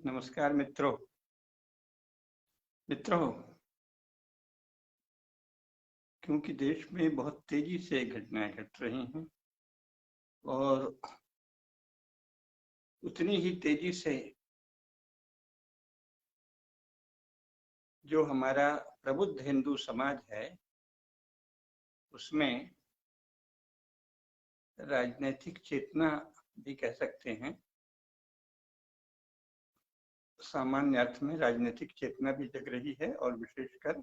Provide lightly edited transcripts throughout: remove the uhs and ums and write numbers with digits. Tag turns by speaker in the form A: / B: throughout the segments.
A: नमस्कार मित्रों। क्योंकि देश में बहुत तेजी से घटनाएं घट रही हैं और उतनी ही तेजी से जो हमारा प्रबुद्ध हिंदू समाज है उसमें राजनीतिक चेतना भी कह सकते हैं, सामान्य अर्थ में राजनीतिक चेतना भी जग रही है और विशेषकर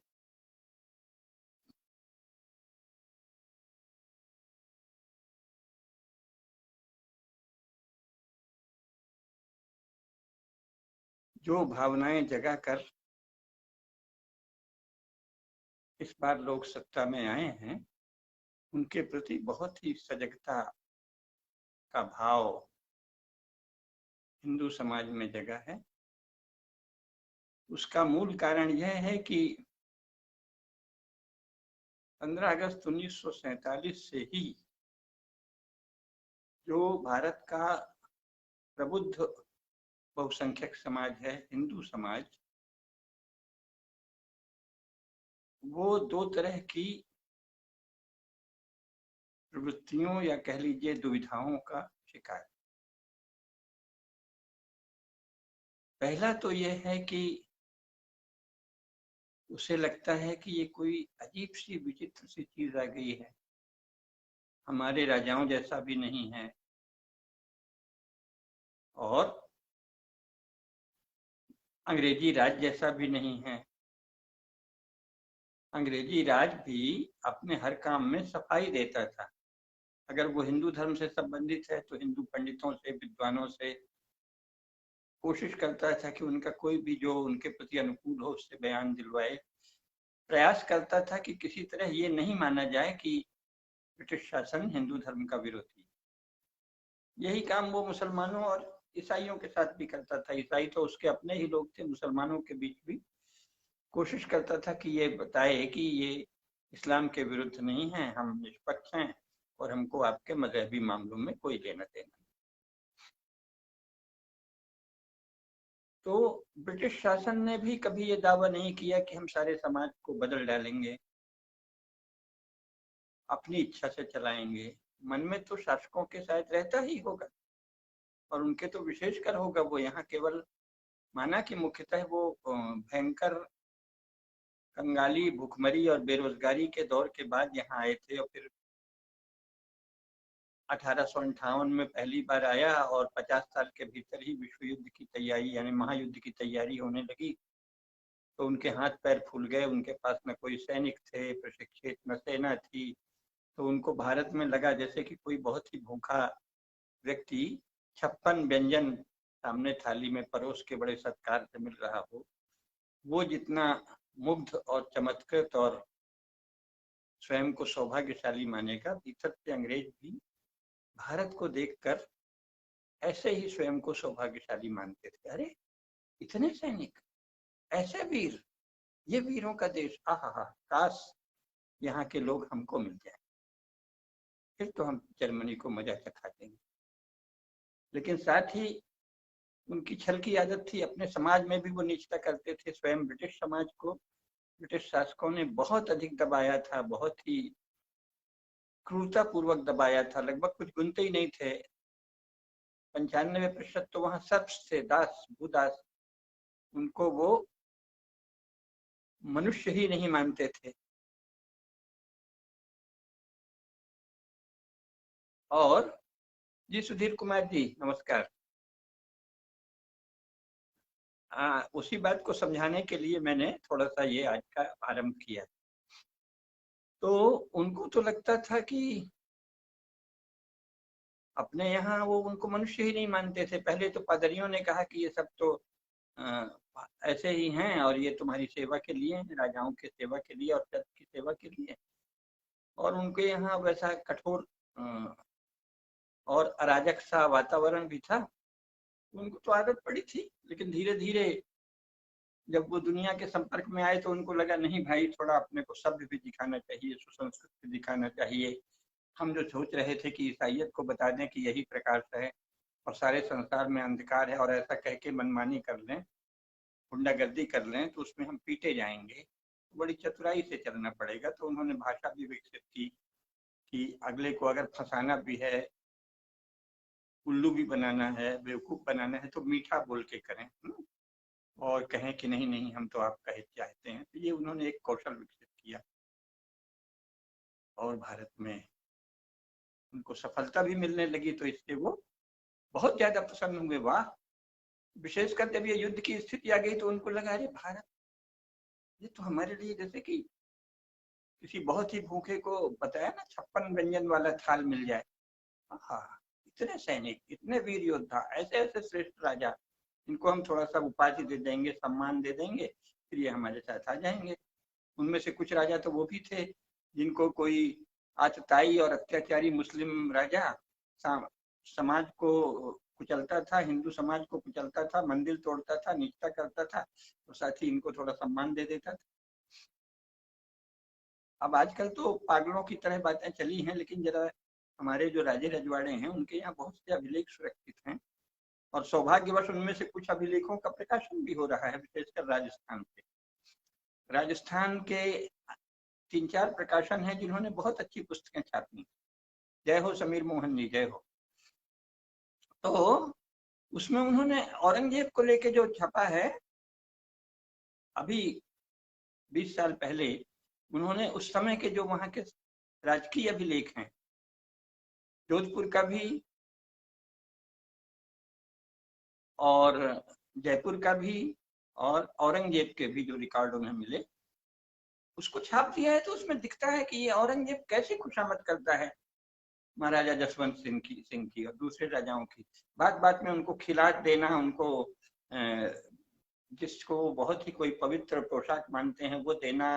A: जो भावनाएं जगा कर इस बार लोग सत्ता में आए हैं उनके प्रति बहुत ही सजगता का भाव हिंदू समाज में जगा है। उसका मूल कारण यह है कि 15 अगस्त 1947 से ही जो भारत का प्रबुद्ध बहुसंख्यक समाज है, हिंदू समाज, वो दो तरह की प्रवृत्तियों या कह लीजिए दुविधाओं का शिकार। पहला तो यह है कि उसे लगता है कि ये कोई अजीब सी विचित्र सी चीज आ गई है, हमारे राजाओं जैसा भी नहीं है और अंग्रेजी राज जैसा भी नहीं है। अंग्रेजी राज भी अपने हर काम में सफाई देता था। अगर वो हिंदू धर्म से संबंधित है तो हिंदू पंडितों से, विद्वानों से कोशिश करता था कि उनका कोई भी जो उनके प्रति अनुकूल हो उससे बयान दिलवाए। प्रयास करता था कि किसी तरह ये नहीं माना जाए कि ब्रिटिश शासन हिंदू धर्म का विरोधी। यही काम वो मुसलमानों और ईसाइयों के साथ भी करता था। ईसाई तो उसके अपने ही लोग थे, मुसलमानों के बीच भी कोशिश करता था कि ये बताए कि ये इस्लाम के विरुद्ध नहीं है, हम निष्पक्ष हैं और हमको आपके मजहबी मामलों में कोई लेना देना नहीं। तो ब्रिटिश शासन ने भी कभी ये दावा नहीं किया कि हम सारे समाज को बदल डालेंगे, अपनी इच्छा से चलाएंगे। मन में तो शासकों के शायद रहता ही होगा और उनके तो विशेषकर होगा। वो यहाँ केवल माना कि मुख्यतः वो भयंकर कंगाली, भूखमरी और बेरोजगारी के दौर के बाद यहाँ आए थे और फिर 1858 में पहली बार आया और 50 साल के भीतर ही विश्व युद्ध की तैयारी यानी महायुद्ध की तैयारी होने लगी। तो उनके हाथ पैर फूल गए, उनके पास न कोई सैनिक थे प्रशिक्षित, न सेना थी। तो उनको भारत में लगा जैसे कि कोई बहुत ही भूखा व्यक्ति 56 व्यंजन सामने थाली में परोस के बड़े सत्कार से मिल रहा हो। वो जितना मुग्ध और चमत्कृत और स्वयं को सौभाग्यशाली मानेगा, भीतर से अंग्रेज भी भारत को देखकर ऐसे ही स्वयं को सौभाग्यशाली मानते थे। अरे इतने सैनिक, ऐसे वीर, ये वीरों का देश, आहा, काश यहाँ के लोग हमको मिल जाए, फिर तो हम जर्मनी को मजा चखा देंगे। लेकिन साथ ही उनकी छल की आदत थी, अपने समाज में भी वो नीचता करते थे। स्वयं ब्रिटिश समाज को ब्रिटिश शासकों ने बहुत अधिक दबाया था, बहुत ही क्रूरता पूर्वक दबाया था। लगभग कुछ गिनते ही नहीं थे, 95% तो वहां सर्प्स थे, दास, भूदास। उनको वो मनुष्य ही नहीं मानते थे। और जी सुधीर कुमार जी नमस्कार। उसी बात को समझाने के लिए मैंने थोड़ा सा ये आज का आरंभ किया। तो उनको तो लगता था कि अपने यहाँ वो उनको मनुष्य ही नहीं मानते थे। पहले तो पादरियों ने कहा कि ये सब तो ऐसे ही हैं और ये तुम्हारी सेवा के लिए हैं, राजाओं की सेवा के लिए और चर्च की सेवा के लिए। और उनके यहाँ वैसा कठोर और अराजक सा वातावरण भी था। उनको तो आदत पड़ी थी। लेकिन धीरे धीरे जब वो दुनिया के संपर्क में आए तो उनको लगा नहीं भाई, थोड़ा अपने को सभ्य भी दिखाना चाहिए, सुसंस्कृत भी दिखाना चाहिए। हम जो सोच रहे थे कि ईसाइयत को बता दें कि यही प्रकाश है और सारे संसार में अंधकार है और ऐसा कह के मनमानी कर लें, गुंडागर्दी कर लें, तो उसमें हम पीटे जाएंगे। बड़ी चतुराई से चलना पड़ेगा। तो उन्होंने भाषा भी विकसित की कि अगले को अगर फंसाना भी है, उल्लू भी बनाना है, बेवकूफ बनाना है, तो मीठा बोल के करें और कहें कि नहीं नहीं हम तो आपका हित चाहते हैं। तो ये उन्होंने एक कौशल विकसित किया और भारत में उनको सफलता भी मिलने लगी। तो इससे वो बहुत ज्यादा प्रसन्न हुए। वाह, विशेषकर जब ये युद्ध की स्थिति आ गई तो उनको लगा अरे भारत, ये तो हमारे लिए जैसे कि किसी बहुत ही भूखे को बताया ना 56 व्यंजन वाला थाल मिल जाए। हाँ, इतने सैनिक, इतने वीर योद्धा, ऐसे ऐसे श्रेष्ठ राजा, इनको हम थोड़ा सा उपाधि दे देंगे, सम्मान दे देंगे, फिर ये हमारे साथ आ जाएंगे। उनमें से कुछ राजा तो वो भी थे जिनको कोई आतताई और अत्याचारी मुस्लिम राजा समाज को कुचलता था, हिंदू समाज को कुचलता था, मंदिर तोड़ता था, नीचता करता था, और साथ ही इनको थोड़ा सम्मान दे देता था। अब आजकल तो पागलों की तरह बातें चली हैं, लेकिन जरा हमारे जो राजे रजवाड़े हैं उनके यहाँ बहुत से अभिलेख सुरक्षित हैं और सौभाग्यवश उनमें से कुछ अभिलेखों का प्रकाशन भी हो रहा है, विशेषकर राजस्थान के। राजस्थान के 3-4 प्रकाशन हैं जिन्होंने बहुत अच्छी पुस्तकें छापी। जय हो समीर मोहन जी, जय हो। तो उसमें उन्होंने औरंगजेब को लेके जो छपा है, अभी 20 साल पहले उन्होंने उस समय के जो वहां के राजकीय अभिलेख हैं, जोधपुर का भी और जयपुर का भी और औरंगजेब के भी जो रिकॉर्ड उन्हें मिले, उसको छाप दिया है। तो उसमें दिखता है कि ये औरंगजेब कैसे खुशामद करता है महाराजा जसवंत सिंह की और दूसरे राजाओं की। बात बात में उनको खिलाट देना, उनको जिसको बहुत ही कोई पवित्र पोशाक मानते हैं वो देना,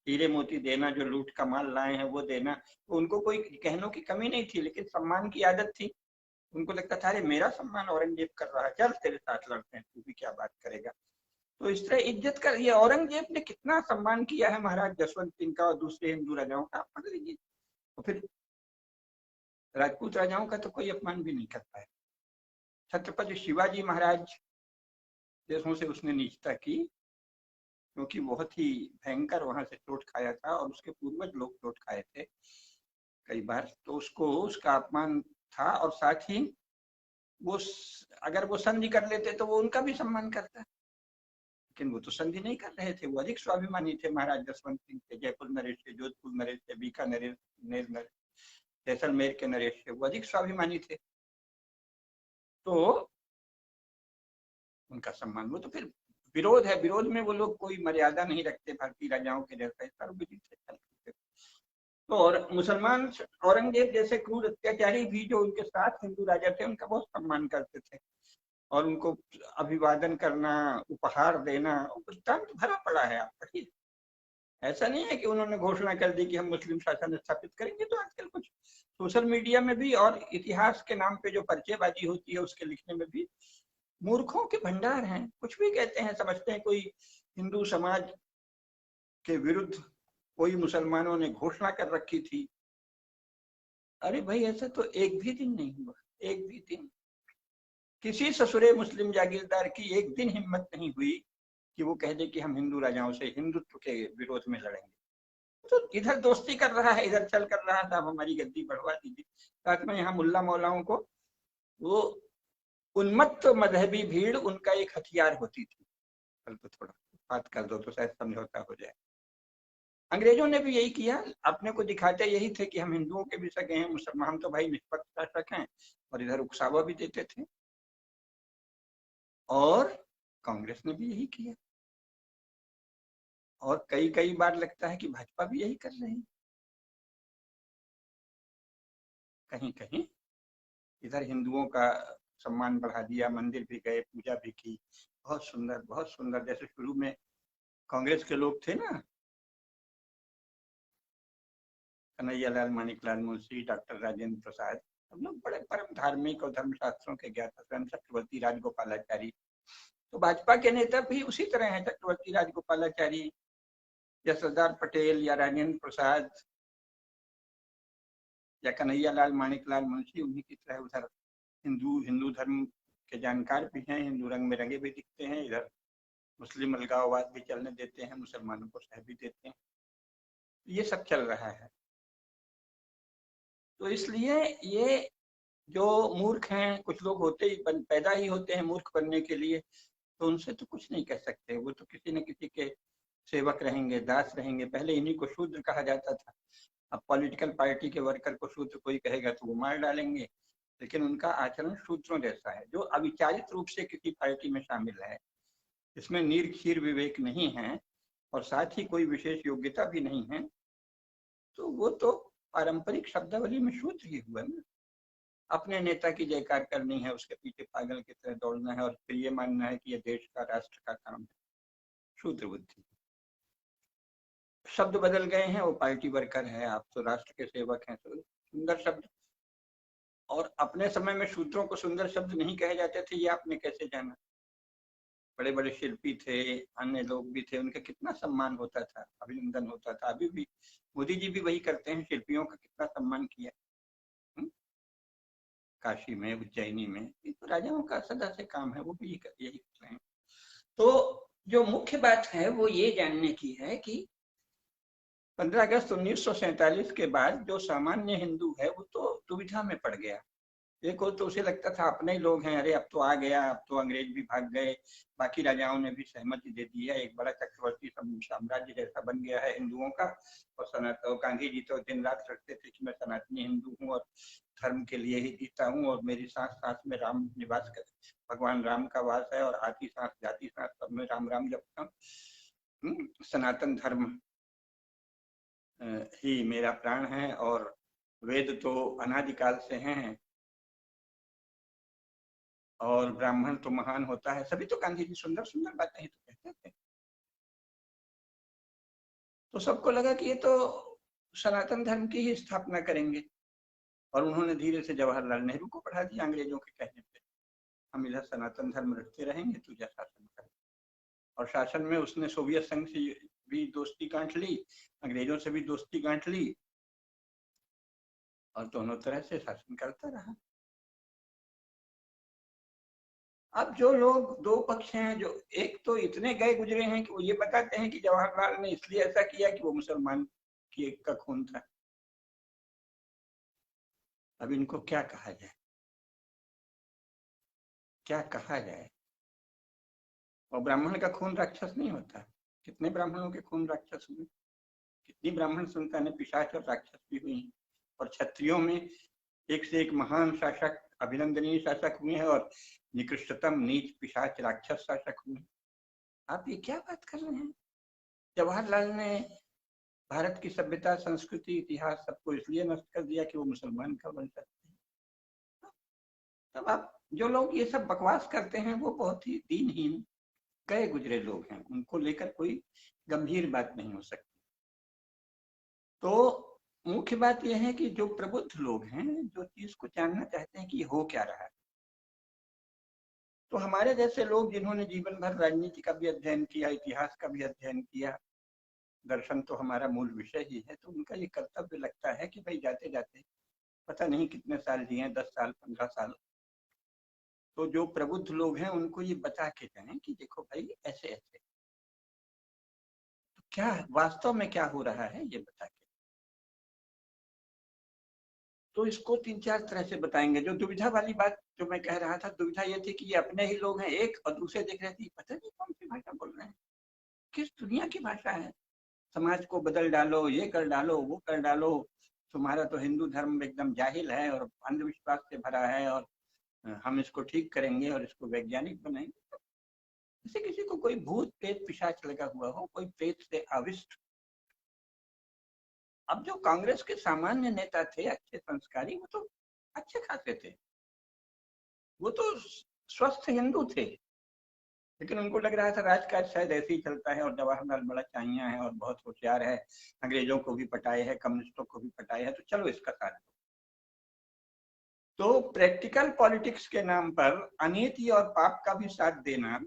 A: हीरे मोती देना, जो लूट का माल लाए हैं वो देना। तो उनको कोई गहनों की कमी नहीं थी, लेकिन सम्मान की आदत थी। उनको लगता था अरे मेरा सम्मान औरंगजेब कर रहा है, चल तेरे साथ लड़ते हैं, तू भी क्या बात करेगा। तो इस तरह इज्जत कर, ये औरंगजेब ने कितना सम्मान किया है महाराज जसवंत सिंह का और दूसरे हिंदू राजाओं का, आप पढ़ लीजिए। तो फिर राजपूत राजाओं का तो कोई अपमान भी नहीं कर पाया। छत्रपति शिवाजी महाराज जैसों से उसने नीचता की, क्योंकि बहुत ही भयंकर वहां से चोट खाया था और उसके पूर्वज लोग चोट खाए थे कई बार। तो उसको उसका अपमान था और साथ ही वो अगर वो संधि कर लेते तो वो उनका भी सम्मान करता, लेकिन वो तो संधि नहीं कर रहे थे। वो अधिक स्वाभिमानी थे महाराज जसवंत सिंह थे। जयपुर नरेश थे, जोधपुर नरेश थे, बीकानेर जैसलमेर के नरेश थे, वो अधिक स्वाभिमानी थे। तो उनका सम्मान, वो तो फिर विरोध है, विरोध में वो लोग कोई मर्यादा नहीं रखते भारतीय राजाओं के जैसा, सर्वविदित से चलते। तो और मुसलमान औरंगजेब जैसे क्रूर अत्याचारी भी जो उनके साथ हिंदू राजा थे उनका बहुत सम्मान करते थे और उनको अभिवादन करना, उपहार देना, वृत्तांत भरा पड़ा है, आप पढ़िए। ऐसा नहीं है कि उन्होंने घोषणा कर दी कि हम मुस्लिम शासन स्थापित करेंगे। तो आजकल कुछ सोशल मीडिया में भी और इतिहास के नाम पे जो पर्चेबाजी होती है उसके लिखने में भी मूर्खों के भंडार हैं। कुछ भी कहते हैं, समझते हैं कोई हिंदू समाज के विरुद्ध कोई मुसलमानों ने घोषणा कर रखी थी। अरे भाई, ऐसा तो एक भी दिन नहीं हुआ, एक भी दिन। किसी ससुरे मुस्लिम जागीरदार की एक दिन हिम्मत नहीं हुई कि वो कह दे कि हम हिंदू राजाओं से हिंदुत्व के विरोध में लड़ेंगे। तो इधर दोस्ती कर रहा है, इधर चल कर रहा था, अब हमारी गद्दी बढ़वा दीजिए। साथ में यहाँ मुल्ला मौलाओं को वो उन्मत्त मजहबी भीड़ उनका एक हथियार होती थी। कल तो थोड़ा बात कर दो तो शायद समझौता हो जाए। अंग्रेजों ने भी यही किया, अपने को दिखाते यही थे कि हम हिंदुओं के भी सगे हैं, मुसलमान तो भाई निष्पक्ष शासक हैं, और इधर उकसावा भी देते थे। और कांग्रेस ने भी यही किया और कई कई बार लगता है कि भाजपा भी यही कर रही है। कहीं कहीं इधर हिंदुओं का सम्मान बढ़ा दिया, मंदिर भी गए, पूजा भी की, बहुत सुंदर बहुत सुंदर। जैसे शुरू में कांग्रेस के लोग थे ना, कन्हैयालाल मानिकलाल मुंशी, डॉक्टर राजेंद्र प्रसाद, हम लोग बड़े परम धार्मिक और धर्मशास्त्रों के ज्ञाता, स्वयं चक्रवर्ती राजगोपालाचारी। तो भाजपा के नेता भी उसी तरह हैं, चक्रवर्ती राजगोपालाचारी या सरदार पटेल या राजेंद्र प्रसाद या कन्हैयालाल मानिकलाल मुंशी, उन्हीं की तरह उधर हिंदू धर्म के जानकार भी हैं, हिंदू रंग में रंगे भी दिखते हैं, इधर मुस्लिम अलगाववाद भी चलने देते हैं, मुसलमानों को सह भी देते हैं, ये सब चल रहा है। तो इसलिए ये जो मूर्ख हैं, कुछ लोग होते ही पैदा ही होते हैं मूर्ख बनने के लिए, तो उनसे तो कुछ नहीं कह सकते, वो तो किसी न किसी के सेवक रहेंगे, दास रहेंगे। पहले इन्हीं को शूद्र कहा जाता था, अब पॉलिटिकल पार्टी के वर्कर को शूद्र कोई कहेगा तो वो मार डालेंगे, लेकिन उनका आचरण शूद्रों जैसा है। जो अविचारित रूप से किसी पार्टी में शामिल है, इसमें नीर खीर विवेक नहीं है और साथ ही कोई विशेष योग्यता भी नहीं है, तो वो तो पारंपरिक शब्दावली में शूद्र ही हुआ ना। अपने नेता की जयकार करनी है, उसके पीछे पागल की तरह दौड़ना है और फिर ये मानना है कि ये देश का, राष्ट्र का काम है, शूद्र बुद्धि। शब्द बदल गए हैं, वो पार्टी वर्कर है, आप तो राष्ट्र के सेवक हैं, तो सुंदर शब्द। और अपने समय में शूद्रों को सुंदर शब्द नहीं कहे जाते थे, ये आपने कैसे जाना? बड़े बड़े शिल्पी थे, अन्य लोग भी थे, उनका कितना सम्मान होता था, अभिनंदन होता था। अभी भी मोदी जी भी वही करते हैं, शिल्पियों का कितना सम्मान किया काशी में, उज्जैनी में। तो राजाओं का सदा से काम है, वो भी यही कर रहे हैं। तो जो मुख्य बात है वो ये जानने की है कि 15 अगस्त 1947 के बाद जो सामान्य हिंदू है वो तो दुविधा में पड़ गया। एक को तो उसे लगता था अपने ही लोग हैं, अरे अब तो आ गया, अब तो अंग्रेज भी भाग गए, बाकी राजाओं ने भी सहमति दे दी है, एक बड़ा चक्रवर्ती साम्राज्य जैसा बन गया है हिंदुओं का। और सनातन गांधी जी तो दिन रात रखते थे कि मैं सनातनी हिंदू हूँ और धर्म के लिए ही जीता हूँ, और मेरी सांस सांस में राम निवास कर, भगवान राम का वास है, और आती सांस जाती सांस सब में राम राम जपता हूँ। सनातन धर्म ही मेरा प्राण है, और वेद तो अनादिकाल से हैं, और ब्राह्मण तो महान होता है। सभी तो गांधी जी सुंदर सुंदर बातें ही तो कहते थे। तो सबको लगा कि ये तो सनातन धर्म की ही स्थापना करेंगे, और उन्होंने धीरे से जवाहरलाल नेहरू को बढ़ा दिया अंग्रेजों के कहने पे, हम इधर सनातन धर्म रखते रहेंगे, तुझे शासन कर। और शासन में उसने सोवियत संघ से भी दोस्ती गांठ ली, अंग्रेजों से भी दोस्ती गांठ ली, और दोनों तरह से शासन करता रहा। अब जो लोग दो पक्ष हैं, जो एक तो इतने गए गुजरे हैं कि वो ये बताते हैं कि जवाहरलाल ने इसलिए ऐसा किया कि वो मुसलमान की एक का खून था। अब इनको क्या कहा जाए, क्या कहा जाए? और ब्राह्मण का खून राक्षस नहीं होता। कितने ब्राह्मणों के खून राक्षस हुए, कितनी ब्राह्मण संतानें पिशाच और राक्षस भी हुई। और क्षत्रियों में एक से एक महान शासक, अभिनंदनीय शासक हुए हैं, और निकृष्टतम नीच पिशाच राक्षस शासक हुए। आप ये क्या बात कर रहे हैं? जवाहरलाल ने भारत की सभ्यता, संस्कृति, इतिहास सबको इसलिए नष्ट कर दिया कि वो मुसलमान का बन सकते हैं। तब आप जो लोग ये सब बकवास करते हैं वो बहुत ही दीनहीन गए गुजरे लोग हैं, उनको लेकर कोई गंभीर बात नहीं हो सकती। तो मुख्य बात यह है कि जो प्रबुद्ध लोग हैं, जो चीज को जानना चाहते हैं कि हो क्या रहा है, तो हमारे जैसे लोग जिन्होंने जीवन भर राजनीति का भी अध्ययन किया, इतिहास का भी अध्ययन किया, दर्शन तो हमारा मूल विषय ही है, तो उनका ये कर्तव्य लगता है कि भाई जाते जाते पता नहीं कितने साल जिए, 10 साल 15 साल, तो जो प्रबुद्ध लोग हैं उनको ये बता के जाएं कि देखो भाई ऐसे ऐसे, तो क्या वास्तव में क्या हो रहा है ये बता के। तो इसको 3-4 तरह से बताएंगे। जो दुविधा वाली बात जो मैं कह रहा था, दुविधा ये थी कि ये अपने ही लोग हैं एक, और दूसरे देख रहे थे पता नहीं कौन सी भाषा बोल रहे हैं, किस दुनिया की भाषा है, समाज को बदल डालो, ये कर डालो, वो कर डालो, तुम्हारा तो हिंदू धर्म एकदम जाहिल है और अंधविश्वास से भरा है, और हम इसको ठीक करेंगे और इसको वैज्ञानिक बनाएंगे। जैसे किसी को कोई भूत प्रेत पिशाच लगा हुआ हो, कोई प्रेत से आविष्ट। अब जो कांग्रेस के सामान्य नेता थे, अच्छे संस्कारी, वो तो अच्छे खासे थे, वो तो स्वस्थ हिंदू थे, लेकिन उनको लग रहा था राजकाज शायद ऐसे ही चलता है, और जवाहरलाल बड़ा चाहिया है और बहुत होशियार है, अंग्रेजों को भी पटाए है, कम्युनिस्टों को भी पटाए है, तो चलो इसका साथ दो। तो प्रैक्टिकल पॉलिटिक्स के नाम पर अनीति और पाप का भी साथ देना,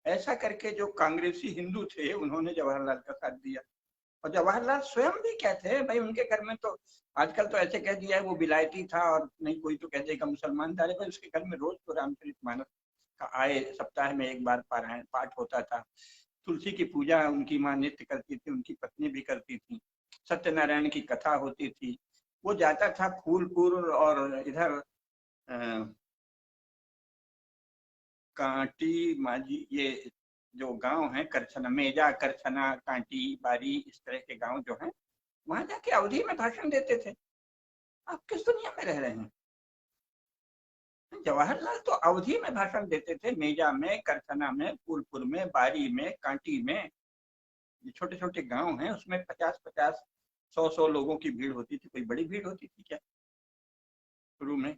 A: ऐसा करके जो कांग्रेसी हिंदू थे उन्होंने जवाहरलाल का साथ दिया। और जवाहरलाल स्वयं भी क्या थे भाई, उनके घर में तो आजकल तो ऐसे कह दिया है वो विलायती था, और नहीं कोई तो कह देगा मुसलमान था, लेकिन उसके घर में रोज तो रामचरितमानस का आए, सप्ताह में एक बार पारायण पाठ होता था। तुलसी की पूजा उनकी माँ नित्य करती थी, उनकी पत्नी भी करती थी। सत्यनारायण की कथा होती थी। वो जाता था फूलपुर और इधर कांटी माजी, ये जो गांव है करछना, मेजा करछना कांटी बारी, इस तरह के गांव जो हैं, वहां जाके अवधी में भाषण देते थे। आप किस दुनिया में रह रहे हैं? जवाहरलाल तो अवधी में भाषण देते थे, मेजा में, करछना में, फूलपुर में, बारी में, कांटी में। ये छोटे छोटे गांव हैं, उसमें 50-50, 100-100 लोगों की भीड़ होती थी। कोई बड़ी भीड़ होती थी क्या शुरू में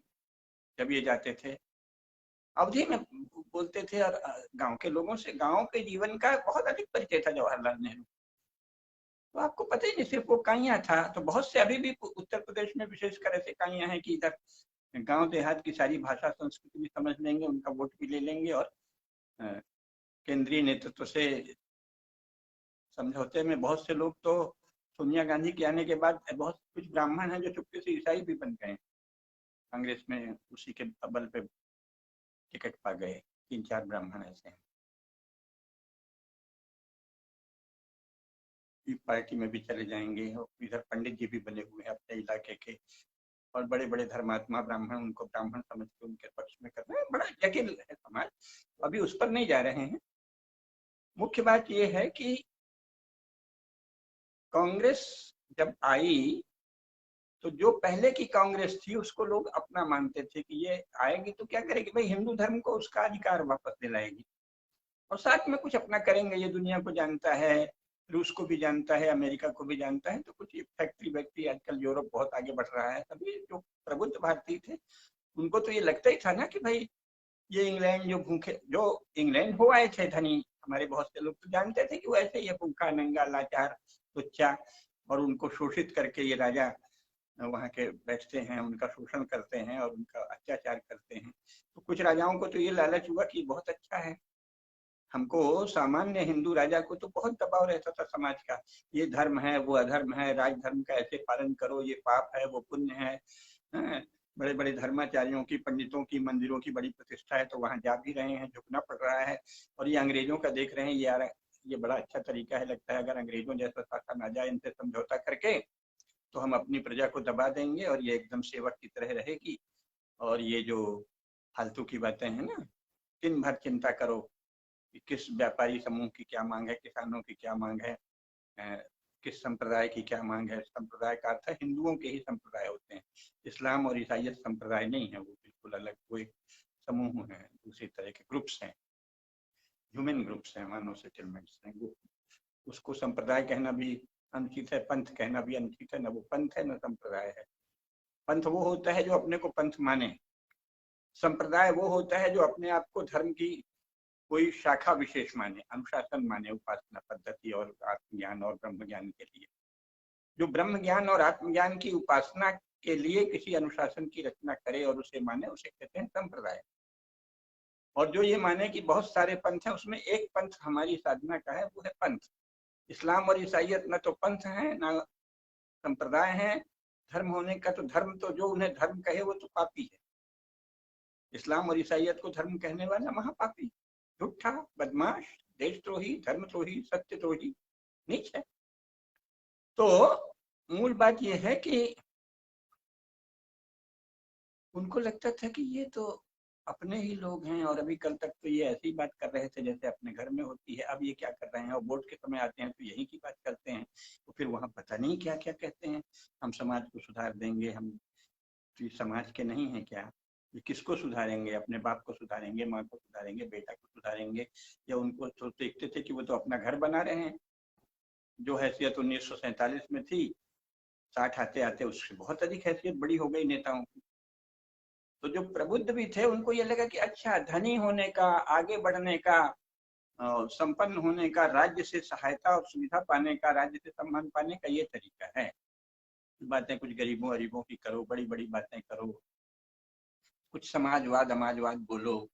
A: जब ये जाते थे? अवधि में बोलते थे, और गांव के लोगों से, गांव के जीवन का बहुत अधिक परिचय था जवाहरलाल नेहरू। तो आपको पता ही नहीं, सिर्फ वो काइया था। तो बहुत से अभी भी उत्तर प्रदेश में विशेषकर ऐसे काइया हैं कि इधर गांव देहात की सारी भाषा संस्कृति भी समझ लेंगे, उनका वोट भी ले लेंगे, और केंद्रीय नेतृत्व से समझौते में बहुत से लोग तो सोनिया गांधी के आने के बाद बहुत कुछ ब्राह्मण हैं जो चुपके से ईसाई भी बन गए कांग्रेस में, उसी के बल पे टिकट पा गए। 3-4 ब्राह्मण ऐसे हैं। पार्टी में भी चले जाएंगे, और इधर पंडित जी भी बने हुए हैं अपने इलाके के, और बड़े बड़े धर्मात्मा ब्राह्मण उनको ब्राह्मण समझ के उनके पक्ष में कर रहे हैं। बड़ा जटिल है समाज, अभी उस पर नहीं जा रहे हैं। मुख्य बात यह है कि कांग्रेस जब आई तो जो पहले की कांग्रेस थी उसको लोग अपना मानते थे कि ये आएगी तो क्या करेगी भाई, हिंदू धर्म को उसका अधिकार वापस दिलाएगी, और साथ में कुछ अपना करेंगे। ये दुनिया को जानता है, रूस को भी जानता है, अमेरिका को भी जानता है। तो कुछ फैक्ट्री वैक्ट्री, आजकल यूरोप बहुत आगे बढ़ रहा है। तभी जो प्रबुद्ध भारतीय थे उनको तो ये लगता ही था ना कि भाई ये इंग्लैंड जो भूखे, जो इंग्लैंड हो आए थे धनी, हमारे बहुत से लोग तो जानते थे कि वो ऐसे ही भूखा नंगा लाचार तुच्चा, और उनको शोषित करके ये राजा वहाँ के बैठते हैं, उनका शोषण करते हैं और उनका अत्याचार करते हैं। तो कुछ राजाओं को तो ये लालच हुआ कि बहुत अच्छा है, हमको सामान्य हिंदू राजा को तो बहुत दबाव रहता था समाज का, ये धर्म है वो अधर्म है, राजधर्म का ऐसे पालन करो, ये पाप है वो पुण्य है। बड़े बड़े धर्माचार्यों की, पंडितों की, मंदिरों की बड़ी प्रतिष्ठा है, तो वहां जा भी रहे हैं, झुकना पड़ रहा है। और ये अंग्रेजों का देख रहे हैं, ये बड़ा अच्छा तरीका है, लगता है अगर अंग्रेजों जैसा शासन आ जाए, इनसे समझौता करके, तो हम अपनी प्रजा को दबा देंगे और ये एकदम सेवक की तरह रहेगी। और ये जो फालतू की बातें हैं ना, दिन भर चिंता करो कि किस व्यापारी समूह की क्या मांग है, किसानों की क्या मांग है, किस संप्रदाय की क्या मांग है। संप्रदाय का अर्थ है हिंदुओं के ही संप्रदाय होते हैं, इस्लाम और ईसाइयत संप्रदाय नहीं है, वो बिल्कुल अलग, वो एक समूह है, दूसरी तरह के ग्रुप्स हैं, ह्यूमन ग्रुप्स हैं, मानव सेटलमेंट्स हैं। वो उसको संप्रदाय कहना भी अनुचित है, पंथ कहना भी अनुचित है। न वो पंथ है न संप्रदाय है। पंथ वो होता है जो अपने को पंथ माने, संप्रदाय वो होता है जो अपने आप को धर्म की कोई शाखा विशेष माने, अनुशासन माने, उपासना पद्धति और आत्मज्ञान और ब्रह्म ज्ञान के लिए। जो ब्रह्म ज्ञान और आत्मज्ञान की उपासना के लिए किसी अनुशासन की रचना करे और उसे माने, उसे कहते हैं संप्रदाय। और जो ये माने कि बहुत सारे पंथ हैं, उसमें एक पंथ हमारी साधना का है, वो है पंथ। इस्लाम और ईसाइयत न तो पंथ है न संप्रदाय है। धर्म होने का तो, धर्म तो जो उन्हें धर्म कहे वो तो पापी है। इस्लाम और ईसाइयत को धर्म कहने वाला महापापी, झूठा, बदमाश, देशद्रोही, धर्मद्रोही, सत्यद्रोही, नीच है। तो मूल बात यह है कि उनको लगता था कि ये तो अपने ही लोग हैं, और अभी कल तक तो ये ऐसी बात कर रहे थे जैसे अपने घर में होती है, अब ये क्या कर रहे हैं, और वोट के समय आते हैं तो यही की बात करते हैं, तो फिर वहां पता नहीं क्या क्या कहते हैं, हम समाज को सुधार देंगे। हम तो समाज के नहीं है क्या? ये किसको सुधारेंगे? अपने बाप को सुधारेंगे, माँ को सुधारेंगे, बेटा को सुधारेंगे, या उनको तो देखते थे कि वो तो अपना घर बना रहे हैं। जो हैसियत 1947 में थी, 60 आते आते उससे बहुत अधिक हैसियत बड़ी हो गई नेताओं की। तो जो प्रबुद्ध भी थे उनको ये लगा कि अच्छा, धनी होने का, आगे बढ़ने का, संपन्न होने का, राज्य से सहायता और सुविधा पाने का, राज्य से सम्मान पाने का ये तरीका है। बातें कुछ गरीबों गरीबों की करो, बड़ी बड़ी बातें करो, कुछ समाजवाद अमाजवाद बोलो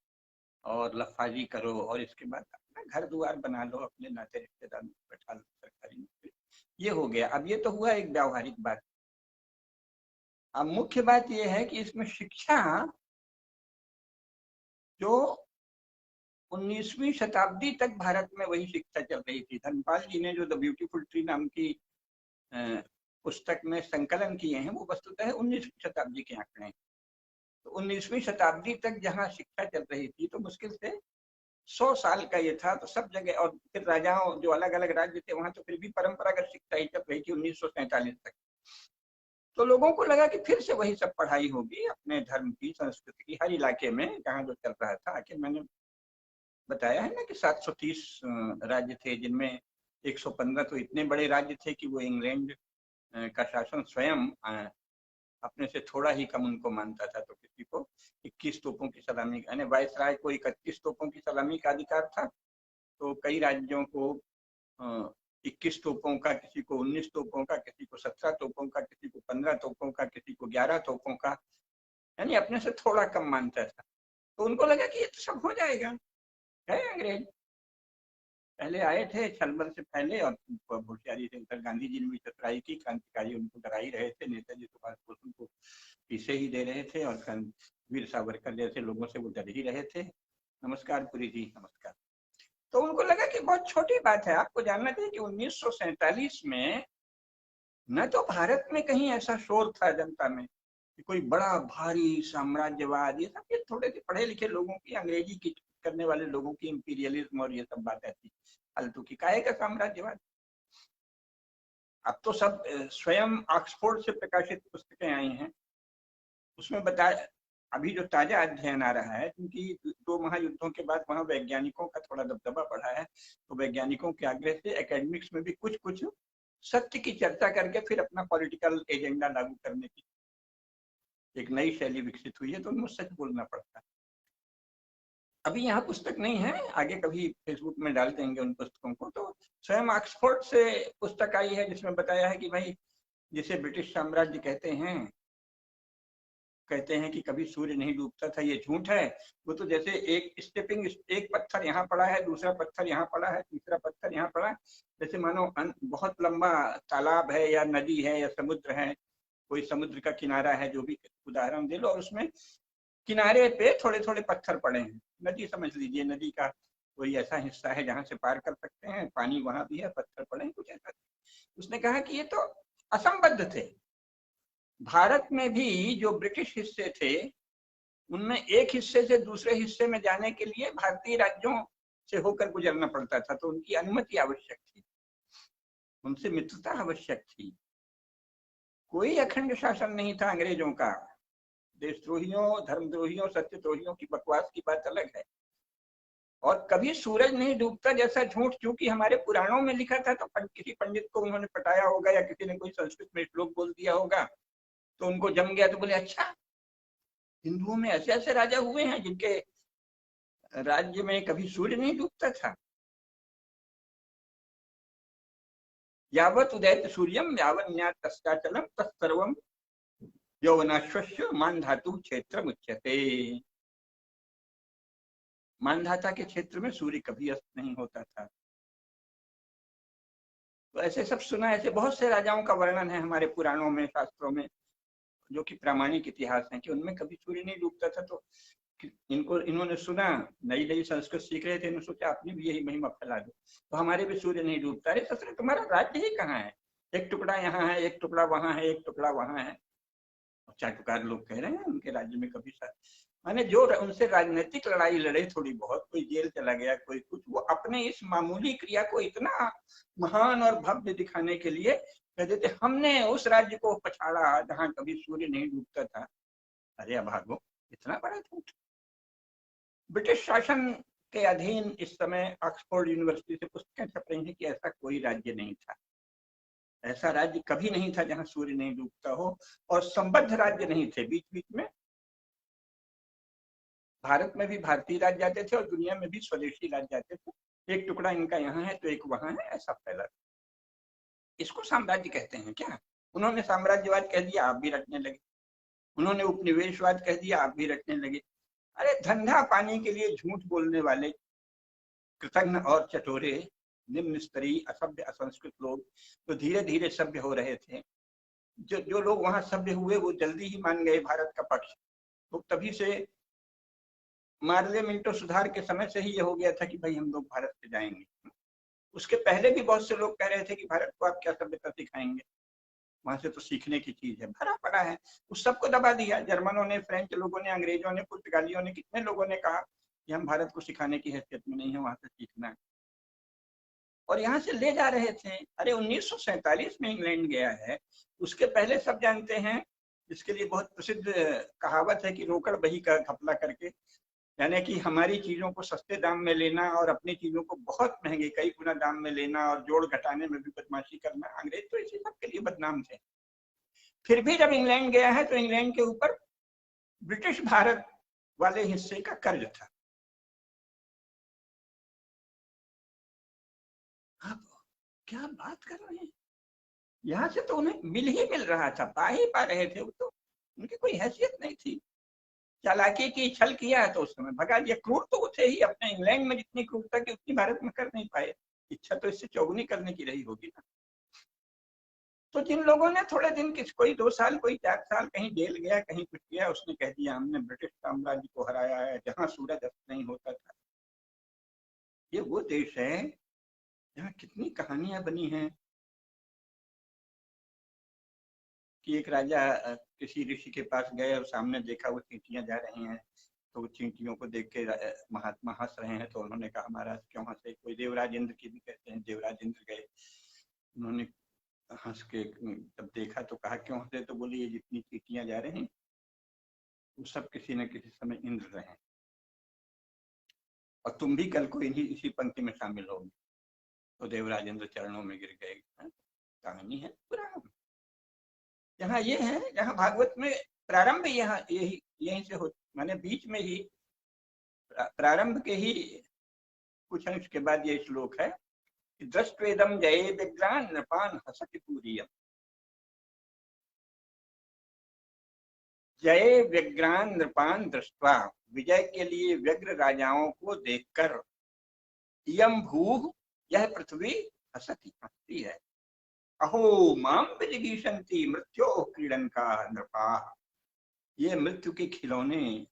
A: और लफाजी करो, और इसके बाद अपना घर द्वार बना लो, अपने नाते रिश्तेदार बैठा लो, सरकारी नौकरी। ये हो गया। अब ये तो हुआ एक व्यावहारिक बात। अब मुख्य बात ये है कि इसमें शिक्षा जो 19वीं शताब्दी तक भारत में वही शिक्षा चल रही थी। धनपाल जी ने जो द ब्यूटीफुल ट्री नाम की पुस्तक में संकलन किए हैं वो वस्तुतः 19वीं शताब्दी के आंकड़े हैं। तो 19वीं शताब्दी तक जहाँ शिक्षा चल रही थी तो मुश्किल से 100 साल का ये था। तो सब जगह, और फिर राजाओं जो अलग अलग राज्य थे वहां तो फिर भी परंपरागत शिक्षा ही चल रही थी 1947 तक। तो लोगों को लगा कि फिर से वही सब पढ़ाई होगी अपने धर्म की, संस्कृति की, हर इलाके में जहाँ जो चल रहा था। आखिर मैंने बताया है ना कि 730 राज्य थे, जिनमें 115 तो इतने बड़े राज्य थे कि वो इंग्लैंड का शासन स्वयं अपने से थोड़ा ही कम उनको मानता था। तो किसी को 21 तोपों की सलामी, यानी वायसराय को 31 तोपों की सलामी का अधिकार था, तो कई राज्यों को 21 तोपों का, किसी को 19 तोपों का, किसी को 17 तोपों का, किसी को 15 तोपों का, किसी को 11 तोपों का, यानी अपने से थोड़ा कम मानता था। तो उनको लगा कि ये तो सब हो जाएगा। है अंग्रेज पहले आए थे छलबल से पहले, और होशियारी से उधर गांधी जी ने भी चतुराई की, क्रांतिकारी उनको डरा ही रहे थे, नेताजी सुभाष बोस उनको पीछे ही दे रहे थे, और वीर सावरकर जैसे लोगों से वो डर ही रहे थे। नमस्कार पुरी जी, नमस्कार। तो उनको लगा कि बहुत छोटी बात है। आपको जानना चाहिए कि 1947 में न तो भारत में कहीं ऐसा शोर था जनता में कि कोई बड़ा भारी साम्राज्यवाद, ये सब ये थोड़े से पढ़े लिखे लोगों की, अंग्रेजी की करने वाले लोगों की इंपीरियलिज्म और ये सब बातें थी, फालतू की, काहे का साम्राज्यवाद। अब तो सब स्वयं ऑक्सफोर्ड से प्रकाशित पुस्तकें आई हैं, उसमें बताया, अभी जो ताजा अध्ययन आ रहा है, क्योंकि 2 महायुद्धों के बाद वहाँ वैज्ञानिकों का थोड़ा दबदबा बढ़ा है, तो वैज्ञानिकों के आग्रह से एकेडमिक्स में भी कुछ कुछ सत्य की चर्चा करके फिर अपना पॉलिटिकल एजेंडा लागू करने की एक नई शैली विकसित हुई है। तो उनको सच बोलना पड़ता है। अभी यहाँ पुस्तक नहीं है, आगे कभी फेसबुक में डाल देंगे उन पुस्तकों को। तो स्वयं ऑक्सफोर्ड से पुस्तक आई है जिसमें बताया है कि भाई, जिसे ब्रिटिश साम्राज्य कहते हैं कि कभी सूर्य नहीं डूबता था, ये झूठ है। वो तो जैसे एक पत्थर यहाँ पड़ा है, दूसरा पत्थर यहाँ पड़ा है, तीसरा पत्थर यहाँ पड़ा है, जैसे मानो बहुत लंबा तालाब है या नदी है या समुद्र है, कोई समुद्र का किनारा है, जो भी उदाहरण दे लो, और उसमें किनारे पे थोड़े थोड़े पत्थर पड़े हैं। नदी समझ लीजिए, नदी का कोई ऐसा हिस्सा है जहां से पार कर सकते हैं, पानी वहां भी है, पत्थर पड़े हैं, कुछ ऐसा। उसने कहा कि ये तो असंबद्ध थे। भारत में भी जो ब्रिटिश हिस्से थे, उनमें एक हिस्से से दूसरे हिस्से में जाने के लिए भारतीय राज्यों से होकर गुजरना पड़ता था, तो उनकी अनुमति आवश्यक थी, उनसे मित्रता आवश्यक थी। कोई अखंड शासन नहीं था अंग्रेजों का। देशद्रोहियों, धर्मद्रोहियों, सत्यद्रोहियों की बकवास की बात अलग है। और कभी सूरज नहीं डूबता जैसा झूठ क्योंकि हमारे पुराणों में लिखा था, तो किसी पंडित को उन्होंने पटाया होगा, या किसी ने कोई संस्कृत में श्लोक बोल दिया होगा, तो उनको जम गया। तो बोले अच्छा, हिंदुओं में ऐसे ऐसे राजा हुए हैं जिनके राज्य में कभी सूर्य नहीं डूबता था। यावत उदयत सूर्यम यावन्यात तस्काचलम तत्सर्वम यौवनाश्वस्य मान धातु क्षेत्र मुच्यते। मानधाता के क्षेत्र में सूर्य कभी अस्त नहीं होता था। तो ऐसे सब सुना, ऐसे बहुत से राजाओं का वर्णन है हमारे पुराणों में, शास्त्रों में, जो कि प्रामाणिक इतिहास है, कि उनमें कभी सूर्य नहीं डूबता था। तो इन्होंने सुना, नई नई संस्कृत सीख रहे थे, इन्होंने सोचा अपनी भी यही महिमा फैला दो, तो हमारे भी सूर्य नहीं डूबता। अरे ससुर, तुम्हारा राज्य ही कहाँ है? एक टुकड़ा यहाँ है, एक टुकड़ा वहां है, एक टुकड़ा वहां है। चाटुकार लोग कह रहे हैं उनके राज्य में कभी माने जो उनसे राजनीतिक लड़ाई लड़े थोड़ी बहुत, कोई जेल चला गया, कोई कुछ, वो अपने इस मामूली क्रिया को इतना महान और भव्य दिखाने के लिए कह देते हमने उस राज्य को पछाड़ा जहां कभी सूर्य नहीं डूबता था। अरे अभागो, इतना बड़ा झूठ। ब्रिटिश शासन के अधीन इस समय ऑक्सफोर्ड यूनिवर्सिटी से पुस्तकें छप रही हैं कि ऐसा कोई राज्य नहीं था, ऐसा राज्य कभी नहीं था जहां सूर्य नहीं डूबता हो। और संबद्ध राज्य नहीं थे, बीच बीच में भारत में भी भारतीय राज्य जाते थे और दुनिया में भी स्वदेशी राज्य जाते थे। एक टुकड़ा इनका यहाँ है तो एक वहां है, ऐसा फैला। इसको साम्राज्य कहते हैं क्या? उन्होंने साम्राज्यवाद कह दिया, आप भी रटने लगे। उन्होंने उपनिवेशवाद कह दिया, आप भी रटने लगे। अरे धंधा पानी के लिए झूठ बोलने वाले कृतघ्न और चटोरे निम्न स्तरीय असभ्य असंस्कृत लोग तो धीरे धीरे सभ्य हो रहे थे। जो जो लोग वहां सभ्य हुए वो जल्दी ही मान गए भारत का पक्ष। तो तभी से मार्ले मिंटो सुधार के समय से ही ये हो गया था कि भाई हम लोग भारत से जाएंगे। उसके पहले भी बहुत से लोग कह रहे थे कि भारत को आप क्या सभ्यता सिखाएंगे, वहां से तो सीखने की चीज है, भरा पड़ा है। उस सबको दबा दिया। जर्मनों ने, फ्रेंच लोगों ने, अंग्रेजों ने, पुर्तगालियों ने, कितने लोगों ने कहा कि हम भारत को सिखाने की हैसियत में नहीं है, वहां से सीखना है। और यहाँ से ले जा रहे थे। अरे 1947 में इंग्लैंड गया है, उसके पहले सब जानते हैं। इसके लिए बहुत प्रसिद्ध कहावत है कि रोकड़ बही का घपला करके, यानी कि हमारी चीजों को सस्ते दाम में लेना और अपनी चीजों को बहुत महंगे कई गुना दाम में लेना और जोड़ घटाने में भी बदमाशी करना। अंग्रेज तो इसी सब के लिए बदनाम थे। फिर भी जब इंग्लैंड गया है तो इंग्लैंड के ऊपर ब्रिटिश भारत वाले हिस्से का कर्ज था। आप क्या बात कर रहे हैं, यहाँ से तो उन्हें मिल ही मिल रहा था, पा ही पा रहे थे। वो तो उनकी कोई हैसियत नहीं थी। चालाकी की, छल किया तो उस समय भगा दिया। क्रूर तो वो थे ही, अपने इंग्लैंड में जितनी क्रूरता की उतनी भारत में कर नहीं पाए। इच्छा तो इससे चौगुनी करने की रही होगी ना। तो जिन लोगों ने थोड़े दिन, कोई 2 साल, कोई 4 साल कहीं जेल गया, कहीं कुछ किया, उसने कह दिया हमने ब्रिटिश साम्राज्य को हराया है जहां सूरज अस्त नहीं होता था। ये वो देश है जहाँ कितनी कहानियां बनी हैं कि एक राजा किसी ऋषि के पास गए और सामने देखा वो चींटियां जा रही हैं, तो वो चींटियों को देख के महात्मा हंस रहे हैं। तो उन्होंने कहा महाराज क्यों हंसे। कोई देवराज इंद्र की भी कहते हैं, देवराज इंद्र गए, उन्होंने हंस के तब देखा तो कहा क्यों हंसे। तो बोले ये जितनी चींटियां जा रही हैं वो सब किसी न किसी समय इंद्र रहे और तुम भी कल को इन्हीं इसी पंक्ति में शामिल होगी। तो देवराज इंद्र चरणों में गिर गए। कहानी है पुराण। यहाँ ये है, यहाँ भागवत में प्रारंभ यहाँ यही यहीं से हो, माने बीच में ही प्रारंभ के ही कुछ अंश के बाद ये श्लोक है कि दृष्टवेदम जये व्यग्रान नृपान हसति पूरियम। जय व्यग्रान नृपान दृष्टवा, विजय के लिए व्यग्र राजाओं को देखकर, इयम भू, यह पृथ्वी, हसती, हंसती है। अहो माम विजिगीषन्ति मृत्यो क्रीडन का नृपा। ये मृत्यु के खिलौने,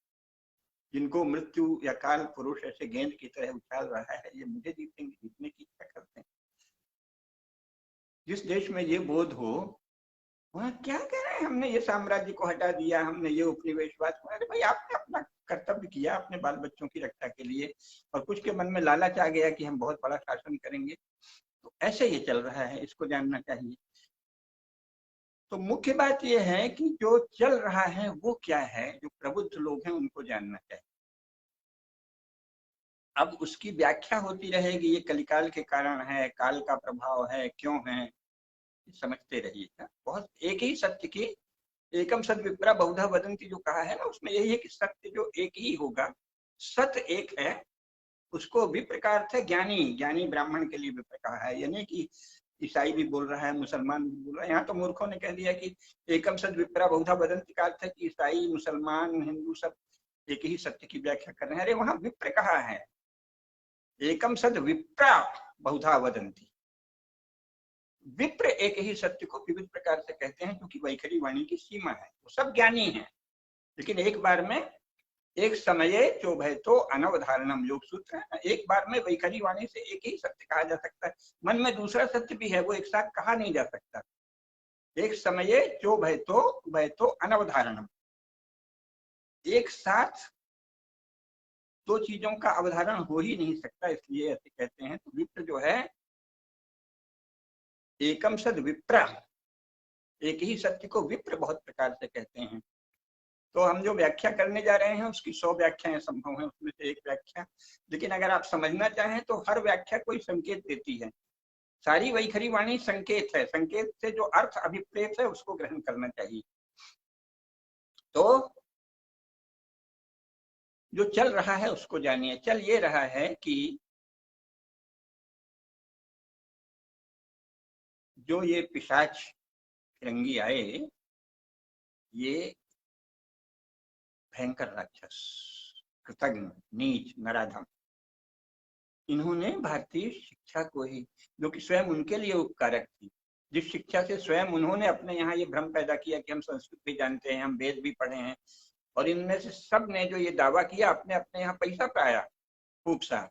A: जिनको मृत्यु या काल पुरुष ऐसे गेंद की तरह उछाल रहा है, ये मुझे जीतेंगे, जीतने की इच्छा करते हैं। जिस देश में ये बोध हो, वहां क्या कह रहे हैं हमने ये साम्राज्य को हटा दिया, हमने ये उपनिवेशवाद। अरे भाई आपने अपना कर्तव्य किया अपने बाल बच्चों की रक्षा के लिए, और कुछ के मन में लालच आ गया कि हम बहुत बड़ा शासन करेंगे। तो ऐसे ये चल रहा है, इसको जानना चाहिए। तो मुख्य बात यह है कि जो चल रहा है वो क्या है, जो प्रबुद्ध लोग हैं उनको जानना चाहिए। अब उसकी व्याख्या होती रहेगी, ये कलिकाल के कारण है, काल का प्रभाव है, क्यों है, समझते रहिएगा। बहुत एक ही सत्य की, एकम सद विप्रा बहुधा वदंती जो कहा है ना, उसमें यही है कि सत्य जो एक ही होगा, सत्य एक है। उसको विप्र का अर्थ है ज्ञानी, ज्ञानी ब्राह्मण के लिए विप्र कहा है, यानी कि ईसाई भी बोल रहा है, मुसलमान भी बोल रहा है। यहाँ तो मूर्खों ने कह दिया कि एकम सद विप्रा बहुधा वदंती का अर्थ है कि ईसाई, मुसलमान, हिंदू सब एक ही सत्य की व्याख्या कर रहे हैं। अरे वहां विप्र कहा है, एकम सद विप्रा बहुधा वदंती। विप्र एक ही सत्य को विविध प्रकार से कहते हैं, क्योंकि वैखरी वाणी की सीमा है। वो सब ज्ञानी है, लेकिन एक बार में, एक समये चोभयतो अनवधारणम, योग सूत्र है। एक बार में वैखरी वाणी से एक ही सत्य कहा जा सकता है, मन में दूसरा सत्य भी है, वो एक साथ कहा नहीं जा सकता। एक समये चोभयतो उभयतो अनवधारणम, एक साथ दो चीजों का अवधारण हो ही नहीं सकता, इसलिए ऐसे कहते हैं। तो विप्र जो है, एकम सद विप्र, एक ही सत्य को विप्र बहुत प्रकार से कहते हैं। तो हम जो व्याख्या करने जा रहे हैं उसकी 100 व्याख्याएं संभव हैं, उसमें से एक व्याख्या। लेकिन अगर आप समझना चाहें तो हर व्याख्या कोई संकेत देती है। सारी वैखरी वाणी संकेत है, संकेत से जो अर्थ अभिप्रेत है उसको ग्रहण करना चाहिए। तो जो चल रहा है उसको जानिए। चल ये रहा है कि जो ये पिशाच फिरंगी आए, ये भयंकर राक्षस, कृतज्ञ, नीच, नराधम, इन्होंने भारतीय शिक्षा को ही, जो कि स्वयं उनके लिए उपकारक थी, जिस शिक्षा से स्वयं उन्होंने अपने यहाँ ये भ्रम पैदा किया कि हम संस्कृत भी जानते हैं, हम वेद भी पढ़े हैं, और इनमें से सब ने जो ये दावा किया अपने अपने यहाँ पैसा पाया खूब सा।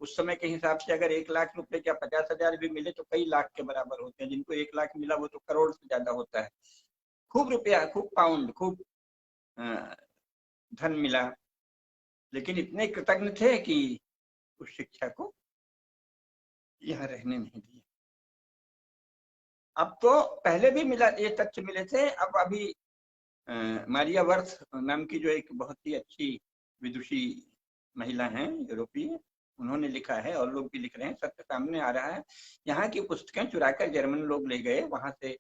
A: उस समय के हिसाब से अगर 1 लाख रुपए क्या 50,000 भी मिले तो कई लाख के बराबर होते हैं, जिनको 1 लाख मिला वो तो करोड़ से ज्यादा होता है। खूब रुपया, खूब पाउंड, खूब धन मिला, लेकिन इतने कृतज्ञ थे कि उस शिक्षा को यहाँ रहने नहीं दिया। अब तो पहले भी मिला, ये तथ्य मिले थे। अब अभी मारिया वर्थ नाम की जो एक बहुत ही अच्छी विदुषी महिला हैं यूरोपीय, उन्होंने लिखा है और लोग भी लिख रहे हैं, सत्य सामने आ रहा है। यहाँ की पुस्तकें चुराकर जर्मन लोग ले गए, वहां से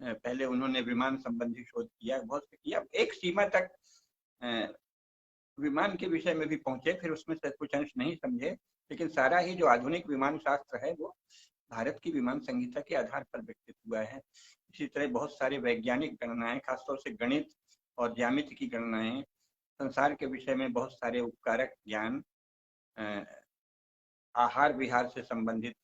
A: पहले उन्होंने विमान संबंधी शोध किया, बहुत से किया, एक सीमा तक विमान के विषय में भी पहुंचे, फिर उसमें से कुछ अंश नहीं समझे, लेकिन सारा ही जो आधुनिक विमान शास्त्र है वो भारत की विमान संहिता के आधार पर विकसित हुआ है। इसी तरह बहुत सारे वैज्ञानिक गणनाएं, खासतौर से गणित और ज्यामिति की गणनाएं, संसार के विषय में बहुत सारे उपकारक ज्ञान, आहार विहार से संबंधित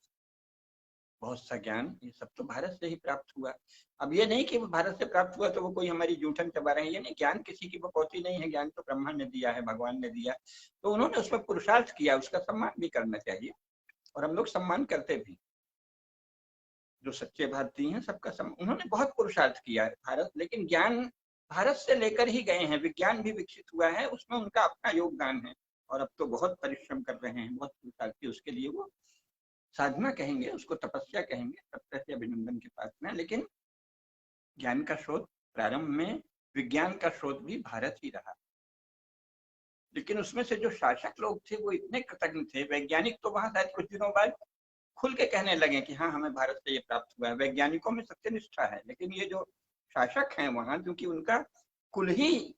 A: बहुत सा ज्ञान, ये सब तो भारत से ही प्राप्त हुआ। अब ये नहीं कि भारत से प्राप्त हुआ तो वो कोई हमारी जूठन चबा रहे हैं, ये नहीं, ज्ञान किसी की बकौती नहीं है, ज्ञान तो ब्रह्मा ने दिया है, भगवान ने दिया, तो उन्होंने उसमें पुरुषार्थ किया, उसका सम्मान भी करना चाहिए, और हम लोग सम्मान करते भी। जो सच्चे भारतीय हैं सबका उन्होंने बहुत पुरुषार्थ किया है भारत, लेकिन ज्ञान भारत से लेकर ही गए हैं, विज्ञान भी विकसित हुआ है, उसमें उनका अपना योगदान है, और अब तो बहुत परिश्रम कर रहे हैं, बहुत पुरुषार्थी, उसके लिए वो साधना कहेंगे, उसको तपस्या कहेंगे, सब तरह से अभिनंदन के पास में। लेकिन ज्ञान का शोध प्रारंभ में, विज्ञान का शोध भी भारत ही रहा, लेकिन उसमें से जो शासक लोग थे वो इतने कृतज्ञ थे, वैज्ञानिक तो वहां शायद कुछ दिनों बाद खुल के कहने लगे कि हाँ हमें भारत से ये प्राप्त हुआ है, वैज्ञानिकों में सत्यनिष्ठा है, लेकिन ये जो शासक हैं वहां, क्योंकि उनका कुल ही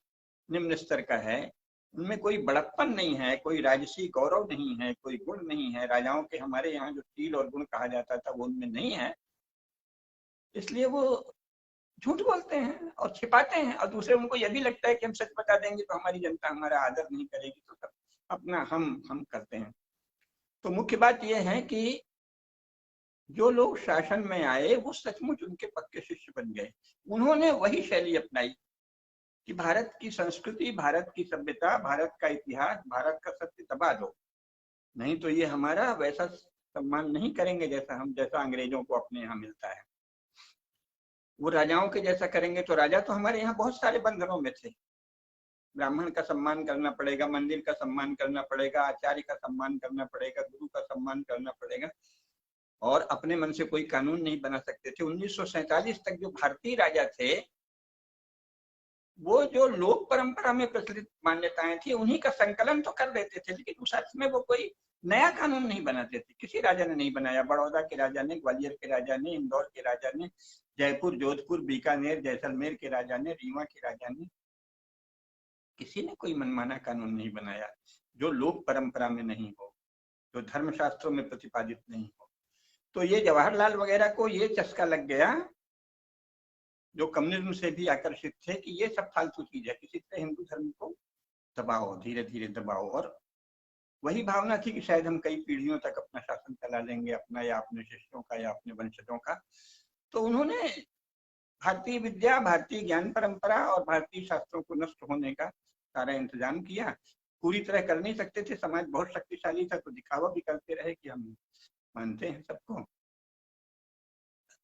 A: निम्न स्तर का है, उनमें कोई बड़प्पन नहीं है, कोई राजसी गौरव नहीं है, कोई गुण नहीं है, राजाओं के हमारे यहाँ जो शील और गुण कहा जाता था वो उनमें नहीं है, इसलिए वो झूठ बोलते हैं और छिपाते हैं, और दूसरे उनको यह भी लगता है कि हम सच बता देंगे तो हमारी जनता हमारा आदर नहीं करेगी, तो सब अपना हम करते हैं। तो मुख्य बात यह है कि जो लोग शासन में आए वो सचमुच उनके पक्के शिष्य बन गए, उन्होंने वही शैली अपनाई कि भारत की संस्कृति, भारत की सभ्यता, भारत का इतिहास, भारत का सत्य दबा दो, नहीं तो ये हमारा वैसा सम्मान नहीं करेंगे जैसा अंग्रेजों को अपने यहाँ मिलता है। वो राजाओं के जैसा करेंगे तो राजा तो हमारे यहाँ बहुत सारे बंधनों में थे, ब्राह्मण का सम्मान करना पड़ेगा, मंदिर का सम्मान करना पड़ेगा, आचार्य का सम्मान करना पड़ेगा, गुरु का सम्मान करना पड़ेगा, और अपने मन से कोई कानून नहीं बना सकते थे। 1947 तक जो भारतीय राजा थे वो जो लोक परंपरा में प्रचलित मान्यताएं थी उन्हीं का संकलन तो कर देते थे, लेकिन उस अर्थ में वो कोई नया कानून नहीं बनाते थे, किसी राजा ने नहीं बनाया, बड़ौदा के राजा ने, ग्वालियर के राजा ने, इंदौर के राजा ने, जयपुर, जोधपुर, बीकानेर, जैसलमेर के राजा ने, रीवा के राजा ने, किसी ने कोई मनमाना कानून नहीं बनाया जो लोक परंपरा में नहीं हो, जो धर्मशास्त्रों में प्रतिपादित नहीं हो। तो ये जवाहरलाल वगैरह को ये चस्का लग गया, जो कम्युनिज्म से भी आकर्षित थे, कि ये सब फालतू चीज है, किसी तरह हिंदू धर्म को दबाओ, धीरे धीरे दबाओ, और वही भावना थी कि शायद हम कई पीढ़ियों तक अपना शासन चला लेंगे, अपना या अपने शिष्यों का या अपने वंशजों का। तो उन्होंने भारतीय विद्या, भारतीय ज्ञान परंपरा और भारतीय शास्त्रों को नष्ट होने का सारा इंतजाम किया। पूरी तरह कर नहीं सकते थे, समाज बहुत शक्तिशाली था, तो दिखावा भी करते रहे कि हम मानते हैं सबको,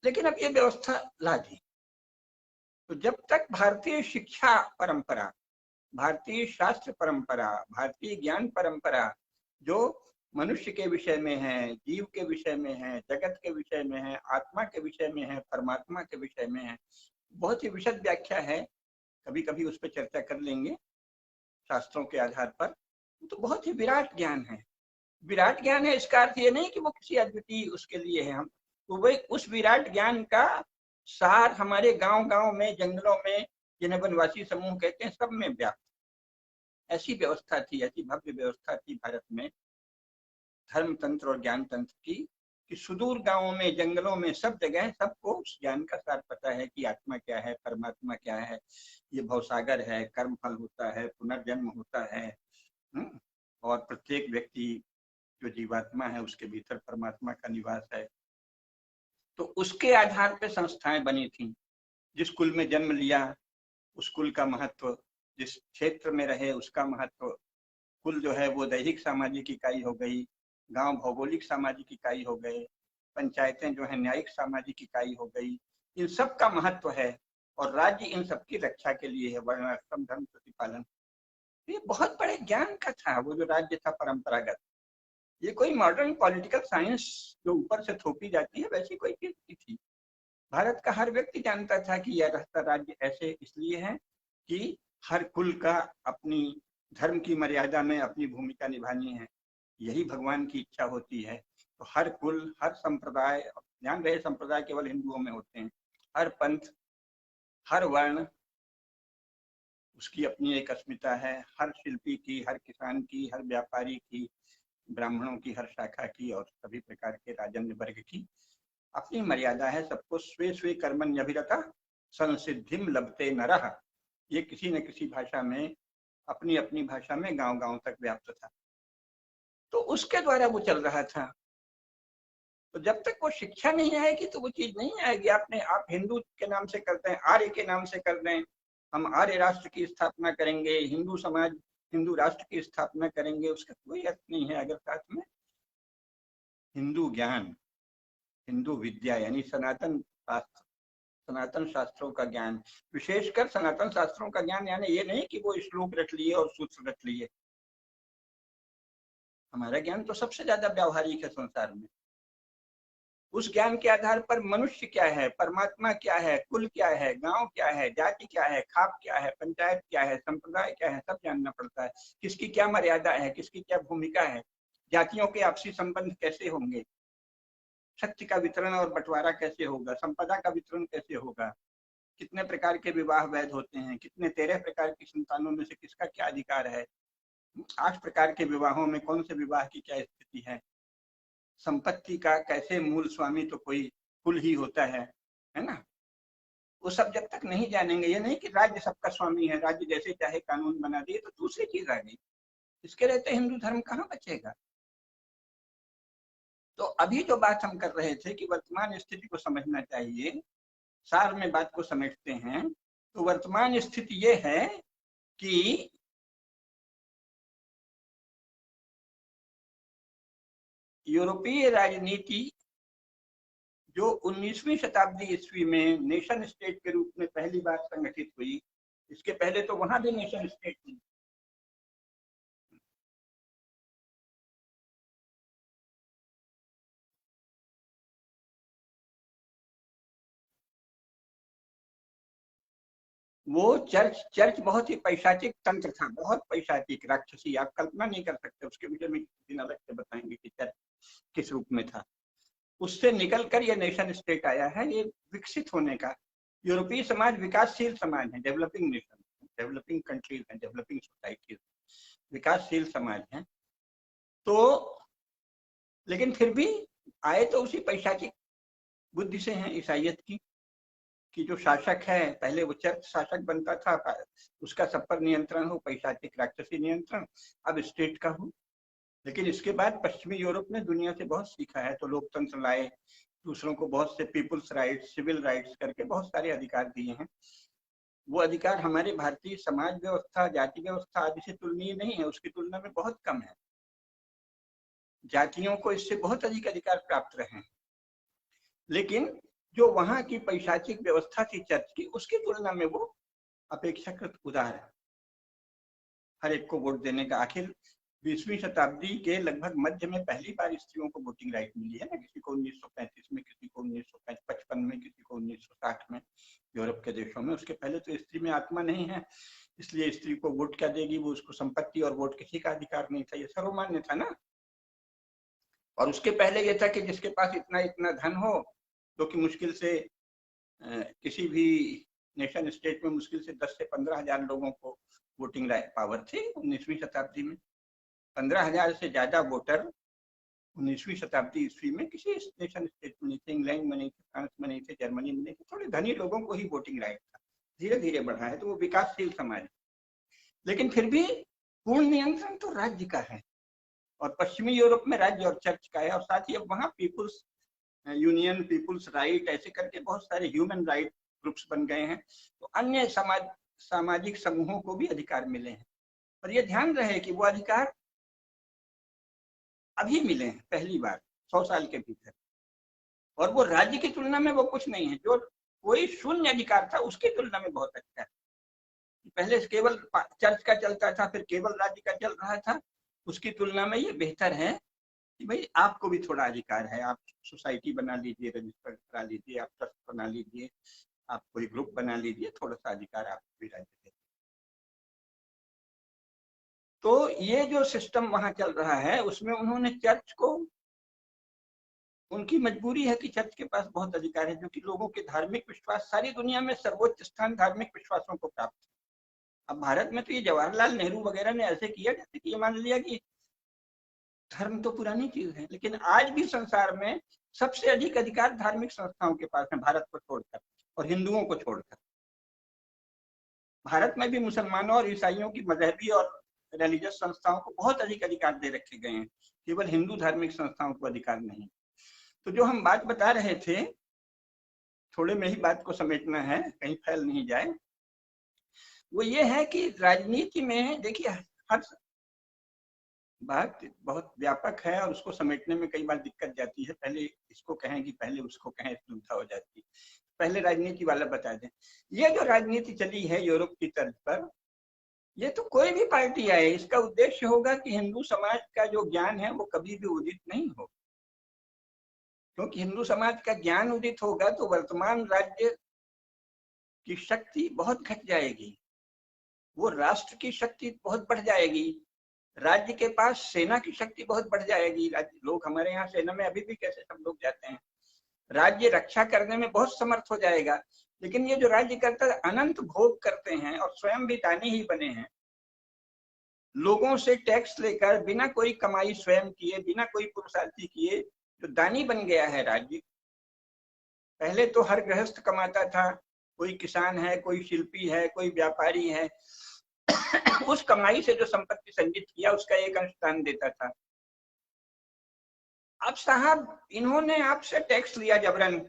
A: लेकिन अब ये व्यवस्था ला दी। तो जब तक भारतीय शिक्षा परंपरा, भारतीय शास्त्र परंपरा, भारतीय ज्ञान परंपरा जो मनुष्य के विषय में है, जीव के विषय में है, जगत के विषय में है, आत्मा के विषय में है, परमात्मा के विषय में है, बहुत ही विशद व्याख्या है, कभी कभी उस पर चर्चा कर लेंगे शास्त्रों के आधार पर। तो बहुत ही विराट ज्ञान है, विराट ज्ञान है, इसका अर्थ ये नहीं कि वो किसी अद्वितीय उसके लिए है, हम तो वही उस विराट ज्ञान का सार हमारे गांव गांव में, जंगलों में, जिन्हें वनवासी समूह कहते हैं, सब में व्याप्त। ऐसी व्यवस्था थी, ऐसी भव्य व्यवस्था थी भारत में धर्म तंत्र और ज्ञान तंत्र की, कि सुदूर गांवों में, जंगलों में, सब जगह सबको उस ज्ञान का सार पता है कि आत्मा क्या है, परमात्मा क्या है, ये भवसागर है, कर्म फल होता है, पुनर्जन्म होता है, और प्रत्येक व्यक्ति जो जीवात्मा है उसके भीतर परमात्मा का निवास है। तो उसके आधार पे संस्थाएं बनी थी। जिस कुल में जन्म लिया उस कुल का महत्व, जिस क्षेत्र में रहे उसका महत्व। कुल जो है वो दैहिक सामाजिक इकाई हो गई, गांव भौगोलिक सामाजिक इकाई हो गए, पंचायतें जो है न्यायिक सामाजिक इकाई हो गई। इन सब का महत्व है और राज्य इन सबकी रक्षा के लिए है, वर्णाश्रम धर्म प्रतिपालन। ये बहुत बड़े ज्ञान का था वो जो राज्य था परंपरागत। ये कोई मॉडर्न पॉलिटिकल साइंस जो ऊपर से थोपी जाती है वैसी कोई चीज नहीं थी। भारत का हर व्यक्ति जानता था कि यह रहता राज्य ऐसे इसलिए है कि हर कुल का अपनी धर्म की मर्यादा में अपनी भूमिका निभानी है, यही भगवान की इच्छा होती है। तो हर कुल, हर संप्रदाय, ध्यान रहे संप्रदाय केवल हिंदुओं में होते हैं, हर पंथ, हर वर्ण, उसकी अपनी एक अस्मिता है। हर शिल्पी की, हर किसान की, हर व्यापारी की, ब्राह्मणों की हर शाखा की और सभी प्रकार के राजन्य वर्ग की अपनी मर्यादा है। सबको स्वे स्वे कर्मण्यभिरता संसिद्धिम लभते नरः, ये किसी न किसी भाषा में, अपनी अपनी भाषा में गांव गांव तक व्याप्त था। तो उसके द्वारा वो चल रहा था। तो जब तक वो शिक्षा नहीं आएगी तो वो चीज नहीं आएगी। आप हिंदू के नाम से करते हैं, आर्य के नाम से कर दें, हम आर्य राष्ट्र की स्थापना करेंगे, हिंदू समाज हिंदू राष्ट्र की स्थापना करेंगे, उसका कोई अर्थ नहीं है अगर साथ में हिंदू ज्ञान, हिंदू विद्या यानी सनातन शास्त्र, सनातन शास्त्रों का ज्ञान, विशेषकर सनातन शास्त्रों का ज्ञान यानी ये नहीं कि वो श्लोक रट लिए और सूत्र रट लिए। हमारा ज्ञान तो सबसे ज्यादा व्यावहारिक है संसार में। उस ज्ञान के आधार पर मनुष्य क्या है, परमात्मा क्या है, कुल क्या है, गांव क्या है, जाति क्या है, खाप क्या है, पंचायत क्या है, संप्रदाय क्या है, सब जानना पड़ता है। किसकी क्या मर्यादा है, किसकी क्या भूमिका है, जातियों के आपसी संबंध कैसे होंगे, शक्ति का वितरण और बंटवारा कैसे होगा, संपदा का वितरण कैसे होगा, कितने प्रकार के विवाह वैध होते हैं, कितने 13 प्रकार की संतानों में से किसका क्या अधिकार है, 8 प्रकार के विवाहों में कौन से विवाह की क्या स्थिति है, संपत्ति का कैसे मूल स्वामी तो कोई कुल ही होता है ना। वो सब जब तक नहीं जानेंगे, ये नहीं कि राज्य सबका स्वामी है, राज्य जैसे चाहे कानून बना दिए, तो दूसरी चीज आ गई। इसके रहते हिंदू धर्म कहाँ बचेगा। तो अभी जो बात हम कर रहे थे कि वर्तमान स्थिति को समझना चाहिए, सार में बात को समेटते हैं तो वर्तमान स्थिति ये है कि यूरोपीय राजनीति जो 19वीं शताब्दी ईस्वी में नेशन स्टेट के रूप में पहली बार संगठित हुई, इसके पहले तो वहां भी नेशन स्टेट थी। वो चर्च बहुत ही पैशाचिक तंत्र था, बहुत पैशाचिक, राक्षसी, आप कल्पना नहीं कर सकते। उसके विषय में किसी दिन अलग से बताएंगे कि चर्च किस रूप में था। उससे निकलकर ये नेशन स्टेट आया है, ये विकसित होने का। यूरोपीय समाज विकासशील समाज है, डेवलपिंग नेशन, डेवलपिंग कंट्रीज है, डेवलपिंग सोसाइटीज, विकासशील समाज है। तो लेकिन फिर भी आए तो उसी पैशाचिक बुद्धि से हैं, ईसाइयत की, कि जो शासक है, पहले वो चर्च शासक बनता था, उसका सब पर नियंत्रण हो, पैशाचिक राक्षसी नियंत्रण, अब स्टेट का हो। लेकिन इसके बाद पश्चिमी यूरोप ने दुनिया से बहुत सीखा है, तो लोकतंत्र लाए, दूसरों को बहुत से पीपुल्स राइट्स, सिविल राइट्स करके बहुत सारे अधिकार दिए हैं। वो अधिकार हमारे भारतीय समाज व्यवस्था, जाति व्यवस्था आदि से तुलनीय नहीं है, उसकी तुलना में बहुत कम है। जातियों को इससे बहुत अधिक अधिकार प्राप्त रहे हैं। लेकिन जो वहां की पैशाचिक व्यवस्था थी चर्च की, उसकी तुलना में वो अपेक्षाकृत उदार है, हर एक को वोट देने का। आखिर 20वीं शताब्दी के लगभग मध्य में पहली बार स्त्रियों को वोटिंग राइट मिली है ना, किसी को 1935 में, किसी को 1955 में, किसी को 1960 में, यूरोप के देशों में। उसके पहले तो स्त्री में आत्मा नहीं है, इसलिए स्त्री को वोट क्या देगी, वो उसको संपत्ति और वोट किसी का अधिकार नहीं था, ये सर्वमान्य था ना। और उसके पहले ये था कि जिसके पास इतना इतना धन हो, तो कि मुश्किल से किसी भी नेशन स्टेट में मुश्किल से 10 से 15,000 लोगों को वोटिंग पावर थी 19वीं शताब्दी में। 15,000 से ज्यादा वोटर 19वीं शताब्दी ईस्वी में किसी नेशन स्टेट में नहीं थे, इंग्लैंड में नहीं थे, फ्रांस में नहीं थे, जर्मनी में नहीं थे, थोड़े धनी लोगों को ही वोटिंग राइट था। धीरे धीरे बढ़ा है, तो वो विकासशील समाज है। लेकिन फिर भी पूर्ण नियंत्रण तो राज्य का है, और पश्चिमी यूरोप में राज्य और चर्च का है, और साथ ही अब वहाँ पीपुल्स यूनियन, पीपुल्स राइट, ऐसे करके बहुत सारे ह्यूमन राइट ग्रुप्स बन गए हैं। तो अन्य सामाजिक समूहों को भी अधिकार मिले हैं। और ये ध्यान रहे कि वो अधिकार अभी मिले हैं पहली बार 100 साल के भीतर, और वो राज्य की तुलना में वो कुछ नहीं है। जो कोई शून्य अधिकार था उसकी तुलना में बहुत अच्छा है। पहले केवल चर्च का चलता था, फिर केवल राज्य का चल रहा था, उसकी तुलना में ये बेहतर है कि भाई आपको भी थोड़ा अधिकार है। आप सोसाइटी बना लीजिए, रजिस्टर करा लीजिए, आप ट्रस्ट बना लीजिए, आप कोई ग्रुप बना लीजिए, थोड़ा सा अधिकार आपको भी राज्य दे। तो ये जो सिस्टम वहां चल रहा है उसमें उन्होंने चर्च को, उनकी मजबूरी है कि चर्च के पास बहुत अधिकार है, क्योंकि लोगों के धार्मिक विश्वास, सारी दुनिया में सर्वोच्च स्थान धार्मिक विश्वासों को प्राप्त है। अब भारत में तो ये जवाहरलाल नेहरू वगैरह ने ऐसे किया जैसे कि ये मान लिया कि धर्म तो पुरानी चीज है, लेकिन आज भी संसार में सबसे अधिक अधिकार धार्मिक संस्थाओं के पास है, भारत को छोड़कर और हिंदुओं को छोड़कर। भारत में भी मुसलमानों और ईसाइयों की मजहबी और रिलीजियस संस्थाओं को बहुत अधिक अधिकार दे रखे गए हैं, केवल हिंदू धार्मिक संस्थाओं को अधिकार नहीं। तो जो हम बात बता रहे थे, थोड़े में ही बात को समेटना है, कहीं फैल नहीं जाए, वो ये है कि राजनीति में देखिए हर बात बहुत व्यापक है और उसको समेटने में कई बार दिक्कत जाती है। पहले इसको कहें कि पहले उसको कहें, दुविधा हो जाती है। पहले राजनीति वाला बता दें। ये जो राजनीति चली है यूरोप की तर्ज पर, ये तो कोई भी पार्टी आए, इसका उद्देश्य होगा कि हिंदू समाज का जो ज्ञान है वो कभी भी उदित नहीं हो, क्योंकि हिंदू समाज का ज्ञान उदित होगा तो वर्तमान राज्य की शक्ति बहुत घट जाएगी, वो राष्ट्र की शक्ति बहुत बढ़ जाएगी, राज्य के पास सेना की शक्ति बहुत बढ़ जाएगी। लोग हमारे यहाँ सेना में अभी भी कैसे सब लोग जाते हैं, राज्य रक्षा करने में बहुत समर्थ हो जाएगा। लेकिन ये जो राज्य करता है अनंत भोग करते हैं और स्वयं भी दानी ही बने हैं, लोगों से टैक्स लेकर बिना कोई कमाई स्वयं किए, बिना कोई पुरुषार्थी किए जो दानी बन गया है राज्य। पहले तो हर गृहस्थ कमाता था, कोई किसान है, कोई शिल्पी है, कोई व्यापारी है, उस कमाई से जो संपत्ति संचित किया उसका एक अंश दान देता था। अब साहब इन्होंने आपसे टैक्स लिया जबरन,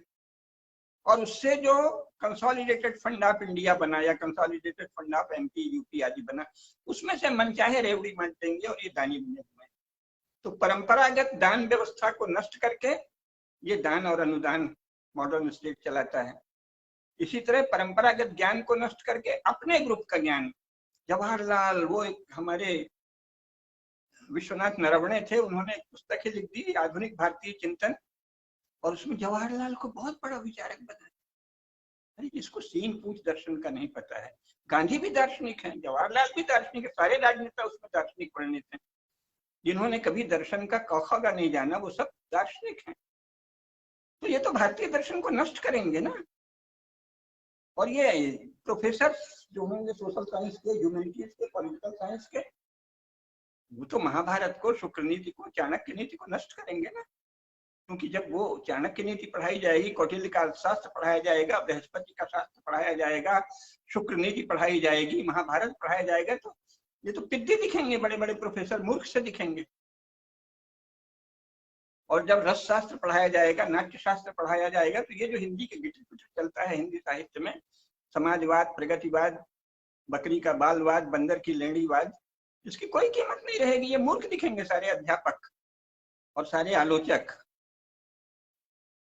A: और उससे जो कंसोलिडेटेड फंड ऑफ इंडिया बना या consolidated fund of MP UP आदि बना, उसमें से मनचाहे रेवड़ी मत देंगे और ये दानी बने हुए। तो परंपरागत दान व्यवस्था को नष्ट करके ये दान और अनुदान मॉडर्न स्टेट चलाता है। इसी तरह परंपरागत ज्ञान को नष्ट करके अपने ग्रुप का ज्ञान, जवाहरलाल, वो एक हमारे विश्वनाथ नरवणे थे, उन्होंने पुस्तक ही लिख दी आधुनिक भारतीय चिंतन, और उसमें जवाहरलाल को बहुत बड़ा विचारक बनाया। अरे जिसको सीन पूछ दर्शन का नहीं पता है, गांधी भी दार्शनिक है, जवाहरलाल भी दार्शनिक है, सारे राजनेता उसमें दार्शनिक पंडित हैं। जिन्होंने कभी दर्शन का क ख नहीं जाना वो सब दार्शनिक हैं। तो ये तो भारतीय दर्शन को नष्ट करेंगे ना। और ये प्रोफेसर जो होंगे सोशल साइंस के, ह्यूमैनिटीज के, पॉलिटिकल साइंस के, वो तो महाभारत को, शुक्र नीति को, चाणक्य नीति को नष्ट करेंगे ना। क्योंकि जब वो चाणक्य नीति पढ़ाई जाएगी, कौटिल्य का अर्थशास्त्र पढ़ाया जाएगा, बृहस्पति का शास्त्र पढ़ाया जाएगा, शुक्र नीति पढ़ाई जाएगी, महाभारत पढ़ाया जाएगा, तो ये तो पिद्दी दिखेंगे, बड़े बड़े प्रोफेसर मूर्ख से दिखेंगे। और जब रस शास्त्र पढ़ाया जाएगा, नाट्य शास्त्र पढ़ाया जाएगा, तो ये जो हिंदी के गिटर पिटर चलता है हिंदी साहित्य में, समाजवाद, प्रगतिवाद, बकरी का बालवाद, बंदर की लेंडीवाद, इसकी कोई कीमत नहीं रहेगी। ये मूर्ख दिखेंगे सारे अध्यापक और सारे आलोचक,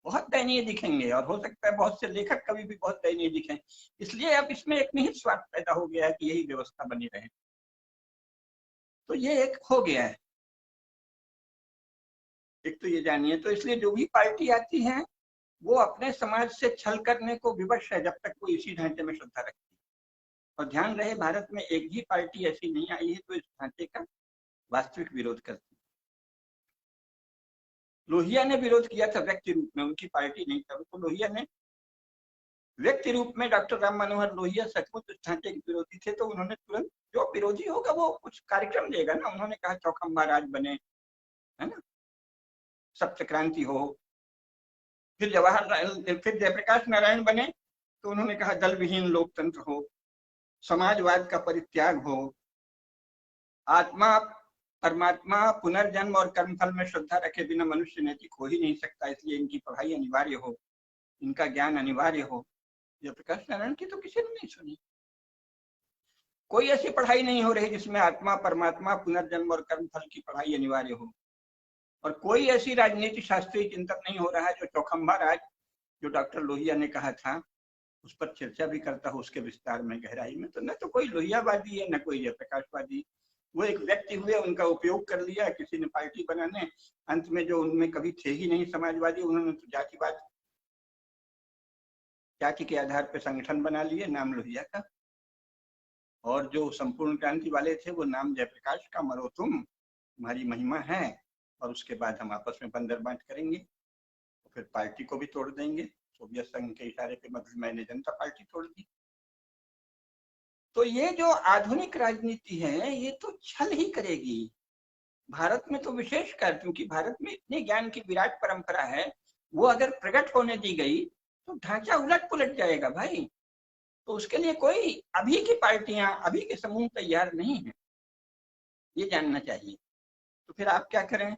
A: बहुत दयनीय दिखेंगे, और हो सकता है बहुत से लेखक कभी भी बहुत दयनीय दिखें। इसलिए अब इसमें एक निहित स्वार्थ पैदा हो गया है कि यही व्यवस्था बनी रहे। तो ये एक हो गया है, एक तो ये जानिए। तो इसलिए जो भी पार्टी आती है वो अपने समाज से छल करने को विवश है, जब तक वो इसी ढांचे में श्रद्धा रखती है। और ध्यान रहे भारत में एक भी पार्टी ऐसी नहीं आई है तो इस ढांचे का वास्तविक विरोध करती है। लोहिया ने विरोध किया था व्यक्ति रूप में, उनकी पार्टी नहीं था, तो लोहिया ने व्यक्ति रूप में, डॉक्टर राम मनोहर लोहिया सचमुच इस ढांचे के विरोधी थे, तो उन्होंने तुरंत, जो विरोधी होगा वो कुछ कार्यक्रम देगा ना, उन्होंने कहा चौखंबा राज बने, है ना, सप्त क्रांति हो। फिर फिर जयप्रकाश नारायण बने तो उन्होंने कहा दल विहीन लोकतंत्र हो, समाजवाद का परित्याग हो, आत्मा परमात्मा पुनर्जन्म और कर्मफल में श्रद्धा रखे बिना मनुष्य नैतिक हो ही नहीं सकता, इसलिए इनकी पढ़ाई अनिवार्य हो, इनका ज्ञान अनिवार्य हो। जयप्रकाश नारायण की तो किसी ने नहीं सुनी। कोई ऐसी पढ़ाई नहीं हो रही जिसमें आत्मा, परमात्मा, पुनर्जन्म और कर्मफल की पढ़ाई अनिवार्य हो। और कोई ऐसी राजनीति शास्त्रीय चिंतन नहीं हो रहा है जो चौखंबा राज, जो डॉक्टर लोहिया ने कहा था, उस पर चर्चा भी करता हो उसके विस्तार में, गहराई में। तो न तो कोई लोहियावादी है, न कोई जयप्रकाशवादी। वो एक व्यक्ति हुए, उनका उपयोग कर लिया किसी ने पार्टी बनाने, अंत में जो उनमें कभी थे ही नहीं समाजवादी, उन्होंने तो जातिवाद, जाति के आधार पर संगठन बना लिए, नाम लोहिया का। और जो संपूर्ण क्रांति वाले थे वो नाम जयप्रकाश का, मरो तुम, तुम्हारी महिमा है। और उसके बाद हम आपस में बंदर बांट करेंगे, तो फिर पार्टी को भी तोड़ देंगे। सोवियत संघ के इशारे पे मतलब मैंने जनता पार्टी तोड़ दी। तो ये जो आधुनिक राजनीति है ये तो छल ही करेगी। भारत में तो विशेषकर, क्योंकि भारत में इतने ज्ञान की विराट परंपरा है, वो अगर प्रकट होने दी गई तो ढांचा उलट पुलट जाएगा भाई। तो उसके लिए कोई अभी की पार्टियां, अभी के समूह तैयार नहीं है, ये जानना चाहिए। तो फिर आप क्या करें?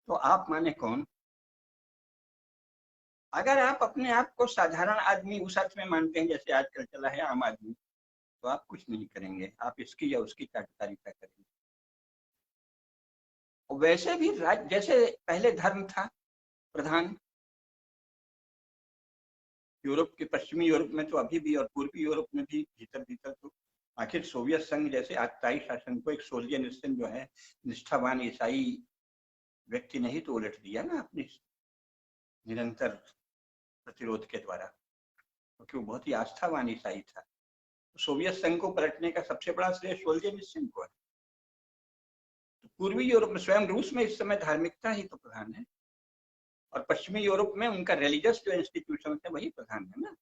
A: तो आप माने कौन? अगर आप अपने आप को साधारण आदमी उस अर्थ में मानते हैं जैसे आजकल चला है आम आदमी, तो आप कुछ नहीं करेंगे, आप इसकी या उसकी चाटुकारिता करेंगे। और वैसे भी जैसे पहले धर्म था प्रधान, यूरोप के, पश्चिमी यूरोप में तो अभी भी, और पूर्वी यूरोप में भी भीतर भीतर तो आखिर सोवियत संघ जैसे आतताई शासन को एक सोल्जेनित्सिन जो है निष्ठावान ईसाई व्यक्ति ने ही तो उलट दिया ना अपनी निरंतर प्रतिरोध के द्वारा, क्योंकि वो बहुत ही आस्थावान ईसाई था। तो सोवियत संघ को पलटने का सबसे बड़ा श्रेय सोल्जेनित्सिन को है। तो पूर्वी यूरोप में, स्वयं रूस में इस समय धार्मिकता ही तो प्रधान है, और पश्चिमी यूरोप में उनका रिलीजियस जो इंस्टीट्यूशन है वही प्रधान है ना।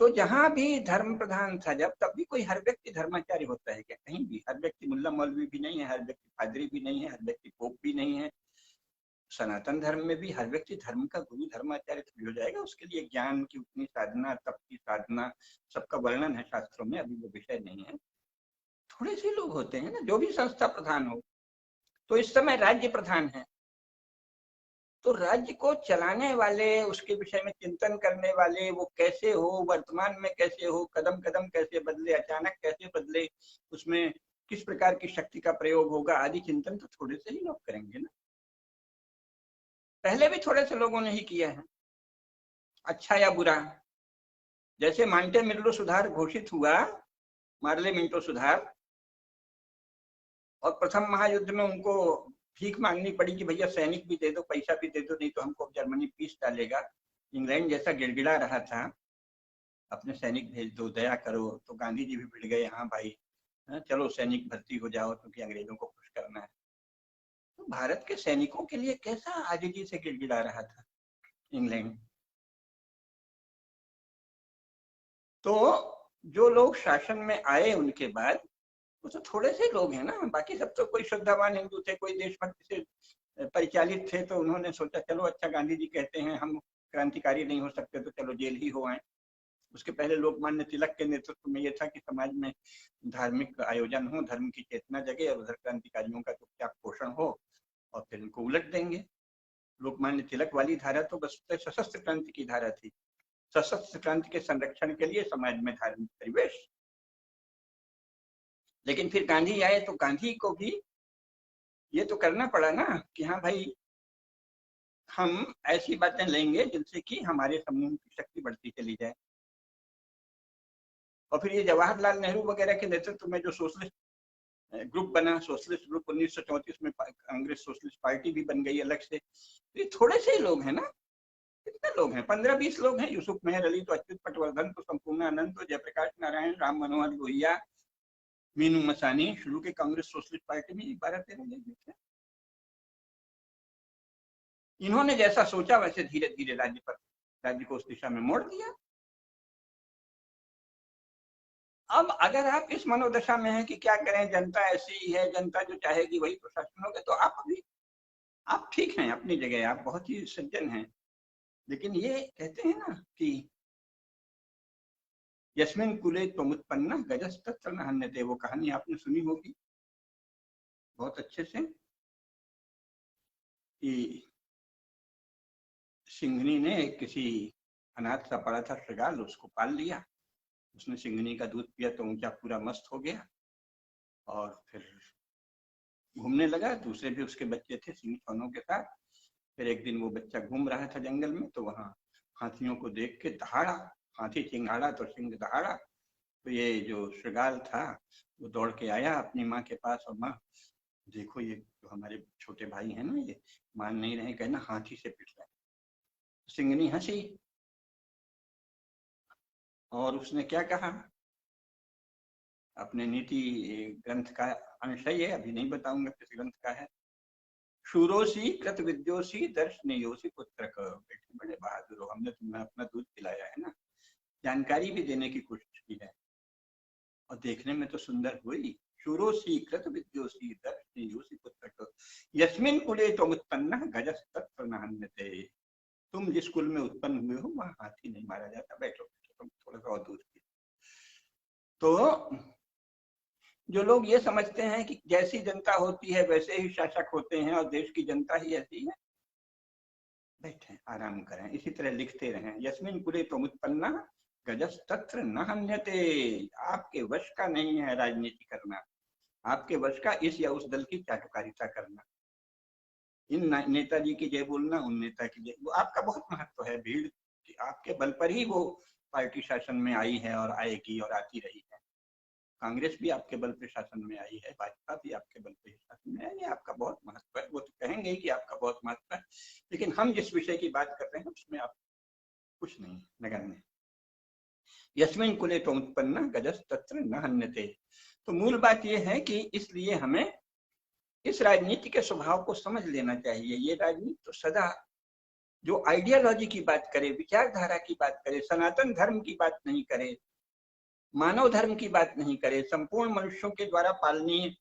A: तो जहां भी धर्म प्रधान था जब, तब भी कोई हर व्यक्ति धर्माचार्य होता है क्या? कहीं भी हर व्यक्ति मुल्ला मौलवी भी नहीं है, हर व्यक्ति पादरी भी नहीं है, हर व्यक्ति पोप भी नहीं है। सनातन धर्म में भी हर व्यक्ति धर्म का गुरु, धर्माचार्य थोड़ी हो जाएगा। उसके लिए ज्ञान की उतनी साधना, तप की साधना, सबका वर्णन है शास्त्रों में, अभी वो विषय नहीं है। थोड़े से लोग होते हैं ना, जो भी संस्था प्रधान हो। तो इस समय राज्य प्रधान है, तो राज्य को चलाने वाले, उसके विषय में चिंतन करने वाले, वो कैसे हो, वर्तमान में कैसे हो, कदम कदम कैसे बदले, अचानक कैसे बदले, उसमें किस प्रकार की शक्ति का प्रयोग होगा, आदि चिंतन तो थोड़े से ही लोग करेंगे ना। पहले भी थोड़े से लोगों ने ही किया है, अच्छा या बुरा। जैसे मांटेमिल्लो सुधार घोषित हुआ, मार्ले मिंटो सुधार, और प्रथम महायुद्ध में उनको भीख मांगनी पड़ी कि भैया सैनिक भी दे दो, पैसा भी दे दो, नहीं तो हमको जर्मनी पीस डालेगा। इंग्लैंड जैसा गिड़गिड़ा रहा था, अपने सैनिक भेज दो, दया करो। तो गांधी जी भी भिड़ गए, हाँ भाई, चलो सैनिक भर्ती हो जाओ, क्योंकि अंग्रेजों को खुश करना है। तो भारत के सैनिकों के लिए कैसा आजिजी से गिड़गिड़ा रहा था इंग्लैंड। तो जो लोग शासन में आए उनके बाद, वो तो थोड़े से लोग हैं ना, बाकी सब तो कोई श्रद्धावान हिंदू थे, कोई देशभक्ति से परिचालित थे। तो उन्होंने सोचा चलो अच्छा, गांधी जी कहते हैं हम क्रांतिकारी नहीं हो सकते, तो चलो जेल ही हो आए। उसके पहले लोकमान्य तिलक के नेतृत्व में यह था कि समाज में धार्मिक आयोजन हो, धर्म की चेतना जगे, और उधर क्रांतिकारियों का चुपचाप पोषण हो, और फिर इनको उलट देंगे। लोकमान्य तिलक वाली धारा तो बस सशस्त्र क्रांति की धारा थी, सशस्त्र क्रांति के संरक्षण के लिए समाज में धार्मिक परिवेश। लेकिन फिर गांधी आए, तो गांधी को भी ये तो करना पड़ा ना कि हाँ भाई, हम ऐसी बातें लेंगे जिनसे कि हमारे समूह की शक्ति बढ़ती चली जाए। और फिर ये जवाहरलाल नेहरू वगैरह के नेतृत्व में जो सोशलिस्ट ग्रुप बना, सोशलिस्ट ग्रुप 1934 में, कांग्रेस सोशलिस्ट पार्टी भी बन गई अलग से। तो ये थोड़े से ही लोग हैं ना, कितने लोग हैं? 15-20 लोग हैं। यूसुफ मेहर अली, तो अच्युत पटवर्धन, तो संपूर्णानंद, तो जयप्रकाश नारायण, राम मनोहर लोहिया, मीनू मसानी, शुरू के कांग्रेस सोशलिस्ट पार्टी में 12-13 लोग थे। इन्होंने जैसा सोचा वैसे धीरे धीरे राज्य को उस दिशा में मोड़ दिया। अब अगर आप इस मनोदशा में हैं कि क्या करें, जनता ऐसी ही है, जनता जो चाहेगी वही प्रशासन होगा, तो आप ठीक हैं अपनी जगह, आप बहुत ही सज्जन हैं। लेकिन ये कहते हैं ना कि यस्मिन कुले त्वमुत्पन्ना गजस्तत्र न हन्यते। वो कहानी आपने सुनी होगी बहुत अच्छे से कि सिंघनी ने किसी अनाथ सा पड़ा था श्रृगाल, उसको पाल लिया। उसने सिंघनी का दूध पिया तो ऊंचा पूरा मस्त हो गया और फिर घूमने लगा। दूसरे भी उसके बच्चे थे सिंह छोनों के साथ। फिर एक दिन वो बच्चा घूम रहा था जंगल में, तो वहां हाथियों को देख के दहाड़ा। हाथी चिंगाड़ा तो सिंह दहाड़ा। तो ये जो श्रृगाल था वो दौड़ के आया अपनी माँ के पास, और माँ देखो ये जो हमारे छोटे भाई हैं ना, ये मान नहीं रहे, कहना हाथी से पिट रहे। सिंघनी हंसी और उसने क्या कहा, अपने नीति ग्रंथ का अंश है ये, अभी नहीं बताऊंगा किस ग्रंथ का है। शूरोसी कृत विद्योसी दर्शनीयोसी पुत्र का। बेटे बड़े बहादुर हो, हमने तुम्हें अपना दूध पिलाया है ना, जानकारी भी देने की कोशिश की है और देखने में तो सुंदर हुई। शूरोसी कृत विद्योसी दर्शनीयोसी पुत्र का यस्मिन कुले त्वमुत्पन्ना गजस्तत्र न हन्यते। तुम जिस कुल में उत्पन्न हुए हो वहां हाथी नहीं मारा जाता। बैठो तुम थोड़ा सा और दूध पी। तो जो लोग ये समझते हैं कि जैसी जनता होती है वैसे ही शासक होते हैं और देश की जनता ही ऐसी है, बैठे आराम करें, इसी तरह लिखते रहें। यस्मिन कुले त्वमुत्पन्ना गजस्तत्र न हन्यते। आपके वश का नहीं है राजनीति करना, आपके वश का इस या उस दल की चाटुकारिता करना, इन नेताजी की जय बोलना, उन नेता की जय, वो आपका बहुत महत्व है। भीड़ आपके बल पर ही वो पार्टी शासन में आई है और आएगी और आती रही है। कांग्रेस भी आपके बल पे शासन में आई है, भाजपा भी आपके बल पे शासन में आई है। आपका बहुत महत्व है, वो तो कहेंगे कि आपका बहुत महत्व है, लेकिन हम जिस विषय की बात कर रहे हैं उसमें आप कुछ नहीं नगण्य। यस्मिन कुले त्वमुत्पन्ना गजस्तत्र न हन्यते। तो मूल बात यह है कि इसलिए हमें इस राजनीति के स्वभाव को समझ लेना चाहिए। ये राजनीति तो सदा जो आइडियोलॉजी की बात करे, विचारधारा की बात करे, सनातन धर्म की बात नहीं करे, मानव धर्म की बात नहीं करे, संपूर्ण मनुष्यों के द्वारा पालनीय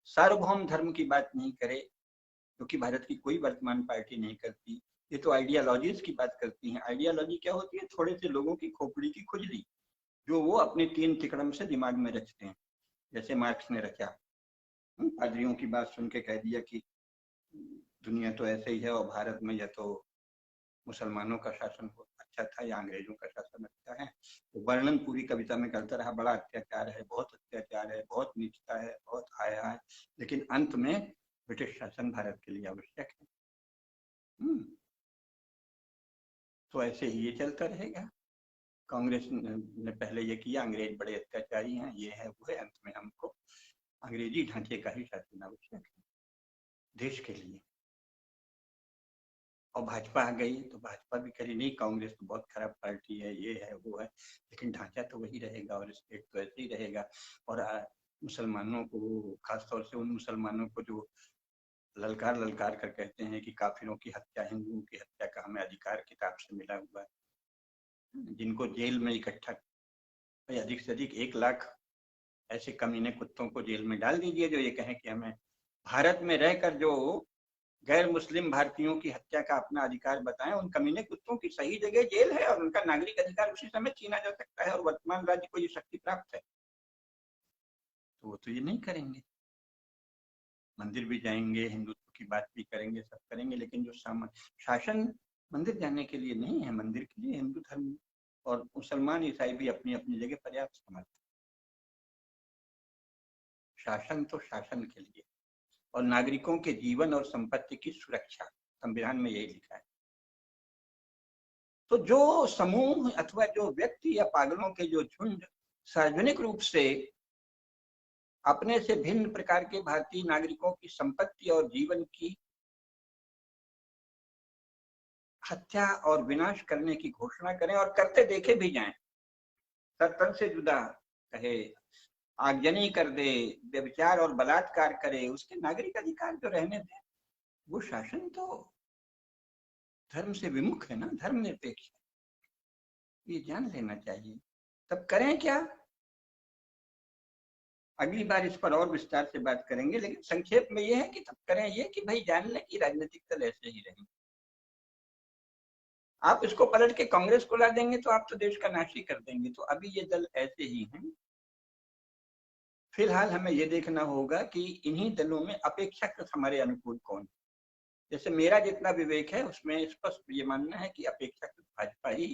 A: सार्वभौम धर्म की बात नहीं करे, क्योंकि भारत की कोई वर्तमान पार्टी नहीं करती। ये तो आइडियोलॉजीज की बात करती हैं। आइडियोलॉजी क्या होती है? थोड़े से लोगों की खोपड़ी की खुजली जो वो अपने तीन तिकड़म से दिमाग में रचते हैं, जैसे मार्क्स ने रचा। पादरियों की बात सुन के कह दिया कि दुनिया तो ऐसे ही है और भारत में या तो मुसलमानों का शासन अच्छा था या अंग्रेजों का शासन अच्छा है। तो वर्णन पूरी कविता में करता रहा, बड़ा अत्याचार है, बहुत अत्याचार है, बहुत नीचता है, बहुत आया है, लेकिन अंत में ब्रिटिश शासन भारत के लिए आवश्यक है। तो ऐसे ही ये चलता रहेगा। कांग्रेस ने पहले ये किया, अंग्रेज बड़े अत्याचारी हैं, ये है वो है, अंत में हमको अंग्रेजी ढांचे का ही शासन आवश्यक है देश के लिए। और भाजपा आ गई तो भाजपा भी करी नहीं, कांग्रेस तो बहुत खराब पार्टी है, ये है वो है, लेकिन ढांचा तो वही रहेगा और स्टेट तो ऐसे ही रहेगा। और मुसलमानों को, खासतौर से उन मुसलमानों को जो ललकार ललकार कर कहते हैं कि काफिरों की हत्या, हिंदुओं की हत्या का हमें अधिकार किताब से मिला हुआ है, जिनको जेल में इकट्ठा अधिक से अधिक 1 लाख ऐसे कमीने कुत्तों को जेल में डाल दीजिए जो ये कहें कि हमें भारत में रहकर जो गैर मुस्लिम भारतीयों की हत्या का अपना अधिकार बताएं। उन कमीने कुत्तों की सही जगह जेल है और उनका नागरिक अधिकार उसी समय छीना जा सकता है और वर्तमान राज्य को ये शक्ति प्राप्त है। तो वो तो ये नहीं करेंगे, मंदिर भी जाएंगे, हिंदुत्व की बात भी करेंगे, सब करेंगे, लेकिन जो शासन मंदिर जाने के लिए नहीं है, मंदिर के लिए हिंदू धर्म और मुसलमान ईसाई भी अपनी अपनी जगह पर्याप्त समझते। शासन तो शासन के लिए और नागरिकों के जीवन और संपत्ति की सुरक्षा, संविधान में यही लिखा है। तो जो समूह अथवा जो व्यक्ति या पागलों के जो झुंड सार्वजनिक रूप से अपने से भिन्न प्रकार के भारतीय नागरिकों की संपत्ति और जीवन की हत्या और विनाश करने की घोषणा करें और करते देखे भी जाएं, तन से जुदा कहे, आगजनी कर दे, व्यभिचार और बलात्कार करे, उसके नागरिक अधिकार जो रहने दें, वो शासन तो धर्म से विमुख है ना, धर्मनिरपेक्ष है, ये जान लेना चाहिए। तब करें क्या? अगली बार इस पर और विस्तार से बात करेंगे, लेकिन संक्षेप में ये है कि तब करें ये कि भाई जान लें कि राजनीतिक दल ऐसे ही रहेंगे। आप इसको पलट के कांग्रेस को ला देंगे तो आप तो देश का नाश ही कर देंगे। तो अभी ये दल ऐसे ही हैं। फिलहाल हमें ये देखना होगा कि इन्हीं दलों में अपेक्षाकृत हमारे अनुकूल कौन है। जैसे मेरा जितना विवेक है उसमें स्पष्ट ये मानना है कि अपेक्षाकृत भाजपा ही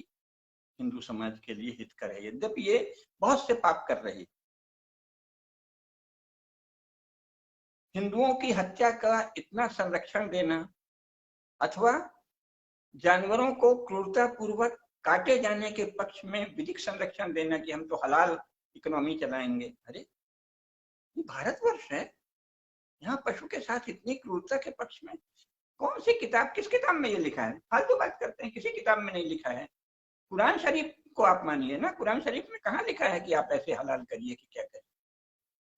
A: हिंदू समाज के लिए हितकर है, यद्यपि ये बहुत से पाप कर रही है। हिंदुओं की हत्या का इतना संरक्षण देना अथवा जानवरों को क्रूरता पूर्वक काटे जाने के पक्ष में विधिक संरक्षण देना कि हम तो हलाल इकोनॉमी चलाएंगे। अरे ये भारतवर्ष है, यहाँ पशु के साथ इतनी क्रूरता के पक्ष में कौन सी किताब, किस किताब में ये लिखा है? फालतू बात करते हैं, किसी किताब में नहीं लिखा है। कुरान शरीफ को आप मानिए ना, कुरान शरीफ में कहाँ लिखा है कि आप ऐसे हलाल करिए कि क्या करिए?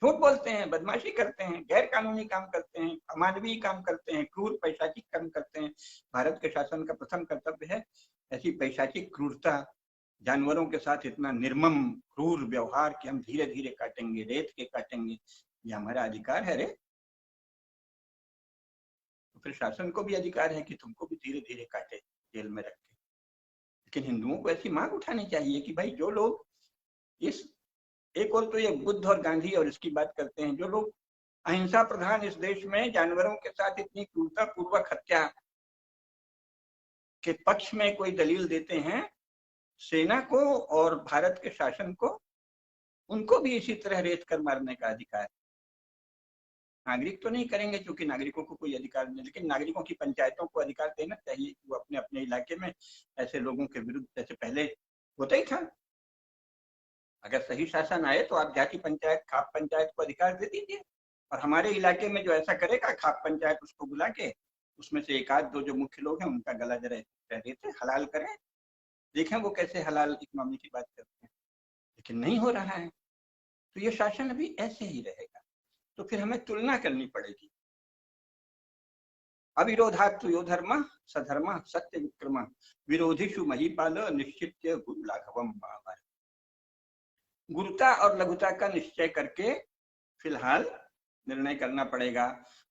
A: झूठ बोलते हैं, बदमाशी करते हैं, गैर कानूनी काम करते हैं, अमानवीय काम करते हैं, क्रूर पैशाचिक कर्म करते हैं। भारत के शासन का प्रथम कर्तव्य है ऐसी पैशाचिक क्रूरता, जानवरों के साथ इतना निर्मम क्रूर व्यवहार कि हम धीरे धीरे काटेंगे, रेत के काटेंगे, ये हमारा अधिकार है रे। तो फिर शासन को भी अधिकार है कि तुमको भी धीरे धीरे काटे जेल में रख के। लेकिन हिंदुओं को ऐसी मांग उठानी चाहिए कि भाई जो लोग इस, एक और तो ये बुद्ध और गांधी और इसकी बात करते हैं, जो लोग अहिंसा प्रधान इस देश में जानवरों के साथ इतनी क्रूरता पूर्वक हत्या के पक्ष में कोई दलील देते हैं, सेना को और भारत के शासन को, उनको भी इसी तरह रेत कर मारने का अधिकार है। नागरिक तो नहीं करेंगे क्योंकि नागरिकों को कोई अधिकार नहीं, लेकिन नागरिकों की पंचायतों को अधिकार देना चाहिए कि वो अपने अपने इलाके में ऐसे लोगों के विरुद्ध, जैसे पहले होता ही था, अगर सही शासन आए तो आप जाति पंचायत, खाप पंचायत को अधिकार दे दीजिए, और हमारे इलाके में जो ऐसा करेगा खाप पंचायत उसको बुला के उसमें से एक आध दो जो मुख्य लोग हैं उनका गला जरा देते, हलाल करें, देखें वो कैसे हलाल इकोनॉमी की बात करते हैं। लेकिन नहीं हो रहा है, तो ये शासन अभी ऐसे ही रहेगा। तो फिर हमें तुलना करनी पड़ेगी। अविरोधात् यो धर्म सधर्म सत्य विक्रम विरोधिषु महीपाल निश्चित्य गुरु लाघवम। गुरुता और लघुता का निश्चय करके फिलहाल निर्णय करना पड़ेगा।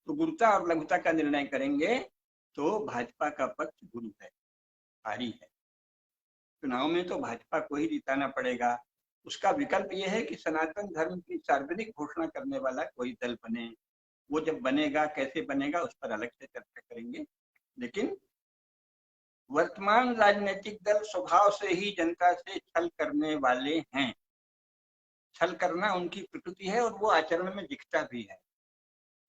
A: तो गुरुता और लघुता का निर्णय करेंगे तो भाजपा का पक्ष गुरु है, भारी है। चुनाव में तो भाजपा को ही जिताना पड़ेगा। उसका विकल्प यह है कि सनातन धर्म की सार्वजनिक घोषणा करने वाला कोई दल बने। वो जब बनेगा, कैसे बनेगा, उस पर अलग से चर्चा करेंगे। लेकिन वर्तमान राजनीतिक दल स्वभाव से ही जनता से छल करने वाले हैं। छल करना उनकी प्रकृति है और वो आचरण में दिखता भी है,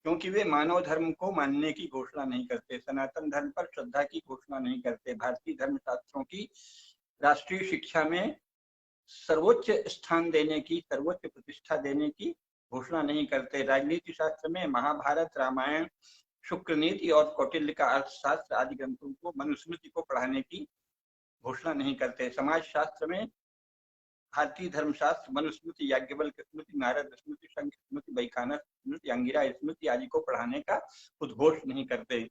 A: क्योंकि वे मानव धर्म को मानने की घोषणा नहीं करते, सनातन धर्म पर श्रद्धा की घोषणा नहीं करते, भारतीय धर्म शास्त्रों की राष्ट्रीय शिक्षा में सर्वोच्च स्थान देने की, सर्वोच्च प्रतिष्ठा देने की घोषणा नहीं करते। राजनीति शास्त्र में महाभारत, रामायण, शुक्र नीति और कौटिल्य का अर्थशास्त्र आदि ग्रंथों को, मनुस्मृति को पढ़ाने की घोषणा नहीं करते। समाज शास्त्र में भारतीय धर्मशास्त्र, मनुस्मृति, याज्ञवल्क्य स्मृति, नारद स्मृति, शंख स्मृति, वैखानस स्मृति, अंगिरा स्मृति आदि को पढ़ाने का उद्घोष नहीं करते।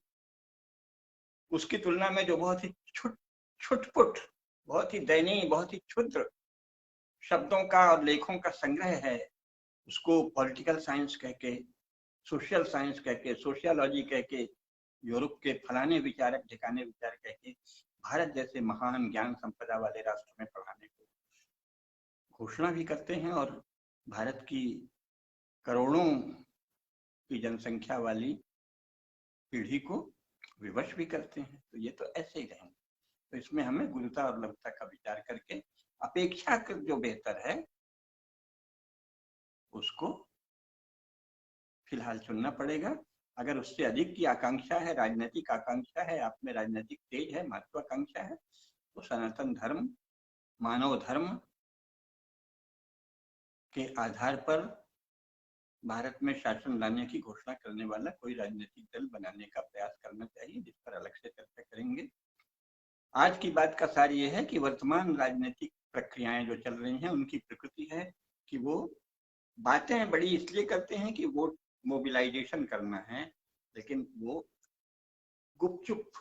A: उसकी तुलना में जो बहुत ही छुटपुट, बहुत ही दयनीय, बहुत ही क्षुद्र शब्दों का और लेखों का संग्रह है, उसको पॉलिटिकल साइंस कह के, सोशल साइंस कह के, सोशियोलॉजी कह के, यूरोप के फलाने विचारक ठिकाने विचार कह के भारत जैसे महान ज्ञान संपदा वाले राष्ट्र में पढ़ाने को घोषणा भी करते हैं, और भारत की करोड़ों की जनसंख्या वाली पीढ़ी को विवश भी करते हैं। तो ये तो ऐसे ही रहेंगे। तो इसमें हमें गुरुता और लघुता का विचार करके अपेक्षाकृत जो बेहतर है उसको फिलहाल चुनना पड़ेगा। अगर उससे अधिक की आकांक्षा है, राजनीतिक आकांक्षा है, आप में राजनीतिक तेज है, महत्वाकांक्षा है, तो सनातन धर्म, मानव धर्म के आधार पर भारत में शासन लाने की घोषणा करने वाला कोई राजनीतिक दल बनाने का प्रयास करना चाहिए, जिस पर अलग से चर्चा करेंगे। आज की बात का सार ये है कि वर्तमान राजनीतिक प्रक्रियाएं जो चल रही हैं उनकी प्रकृति है कि वो बातें बड़ी इसलिए करते हैं कि वोट मोबिलाइजेशन करना है, लेकिन वो गुपचुप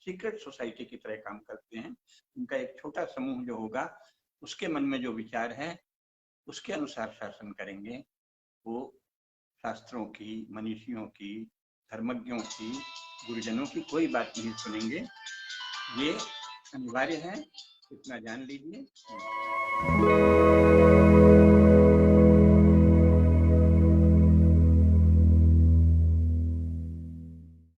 A: सीक्रेट सोसाइटी की तरह काम करते हैं। उनका एक छोटा समूह जो होगा उसके मन में जो विचार है उसके अनुसार शासन करेंगे। वो शास्त्रों की, मनीषियों की, धर्मज्ञों की, गुरुजनों की कोई बात नहीं सुनेंगे। ये अनिवार्य है, इतना जान लीजिए।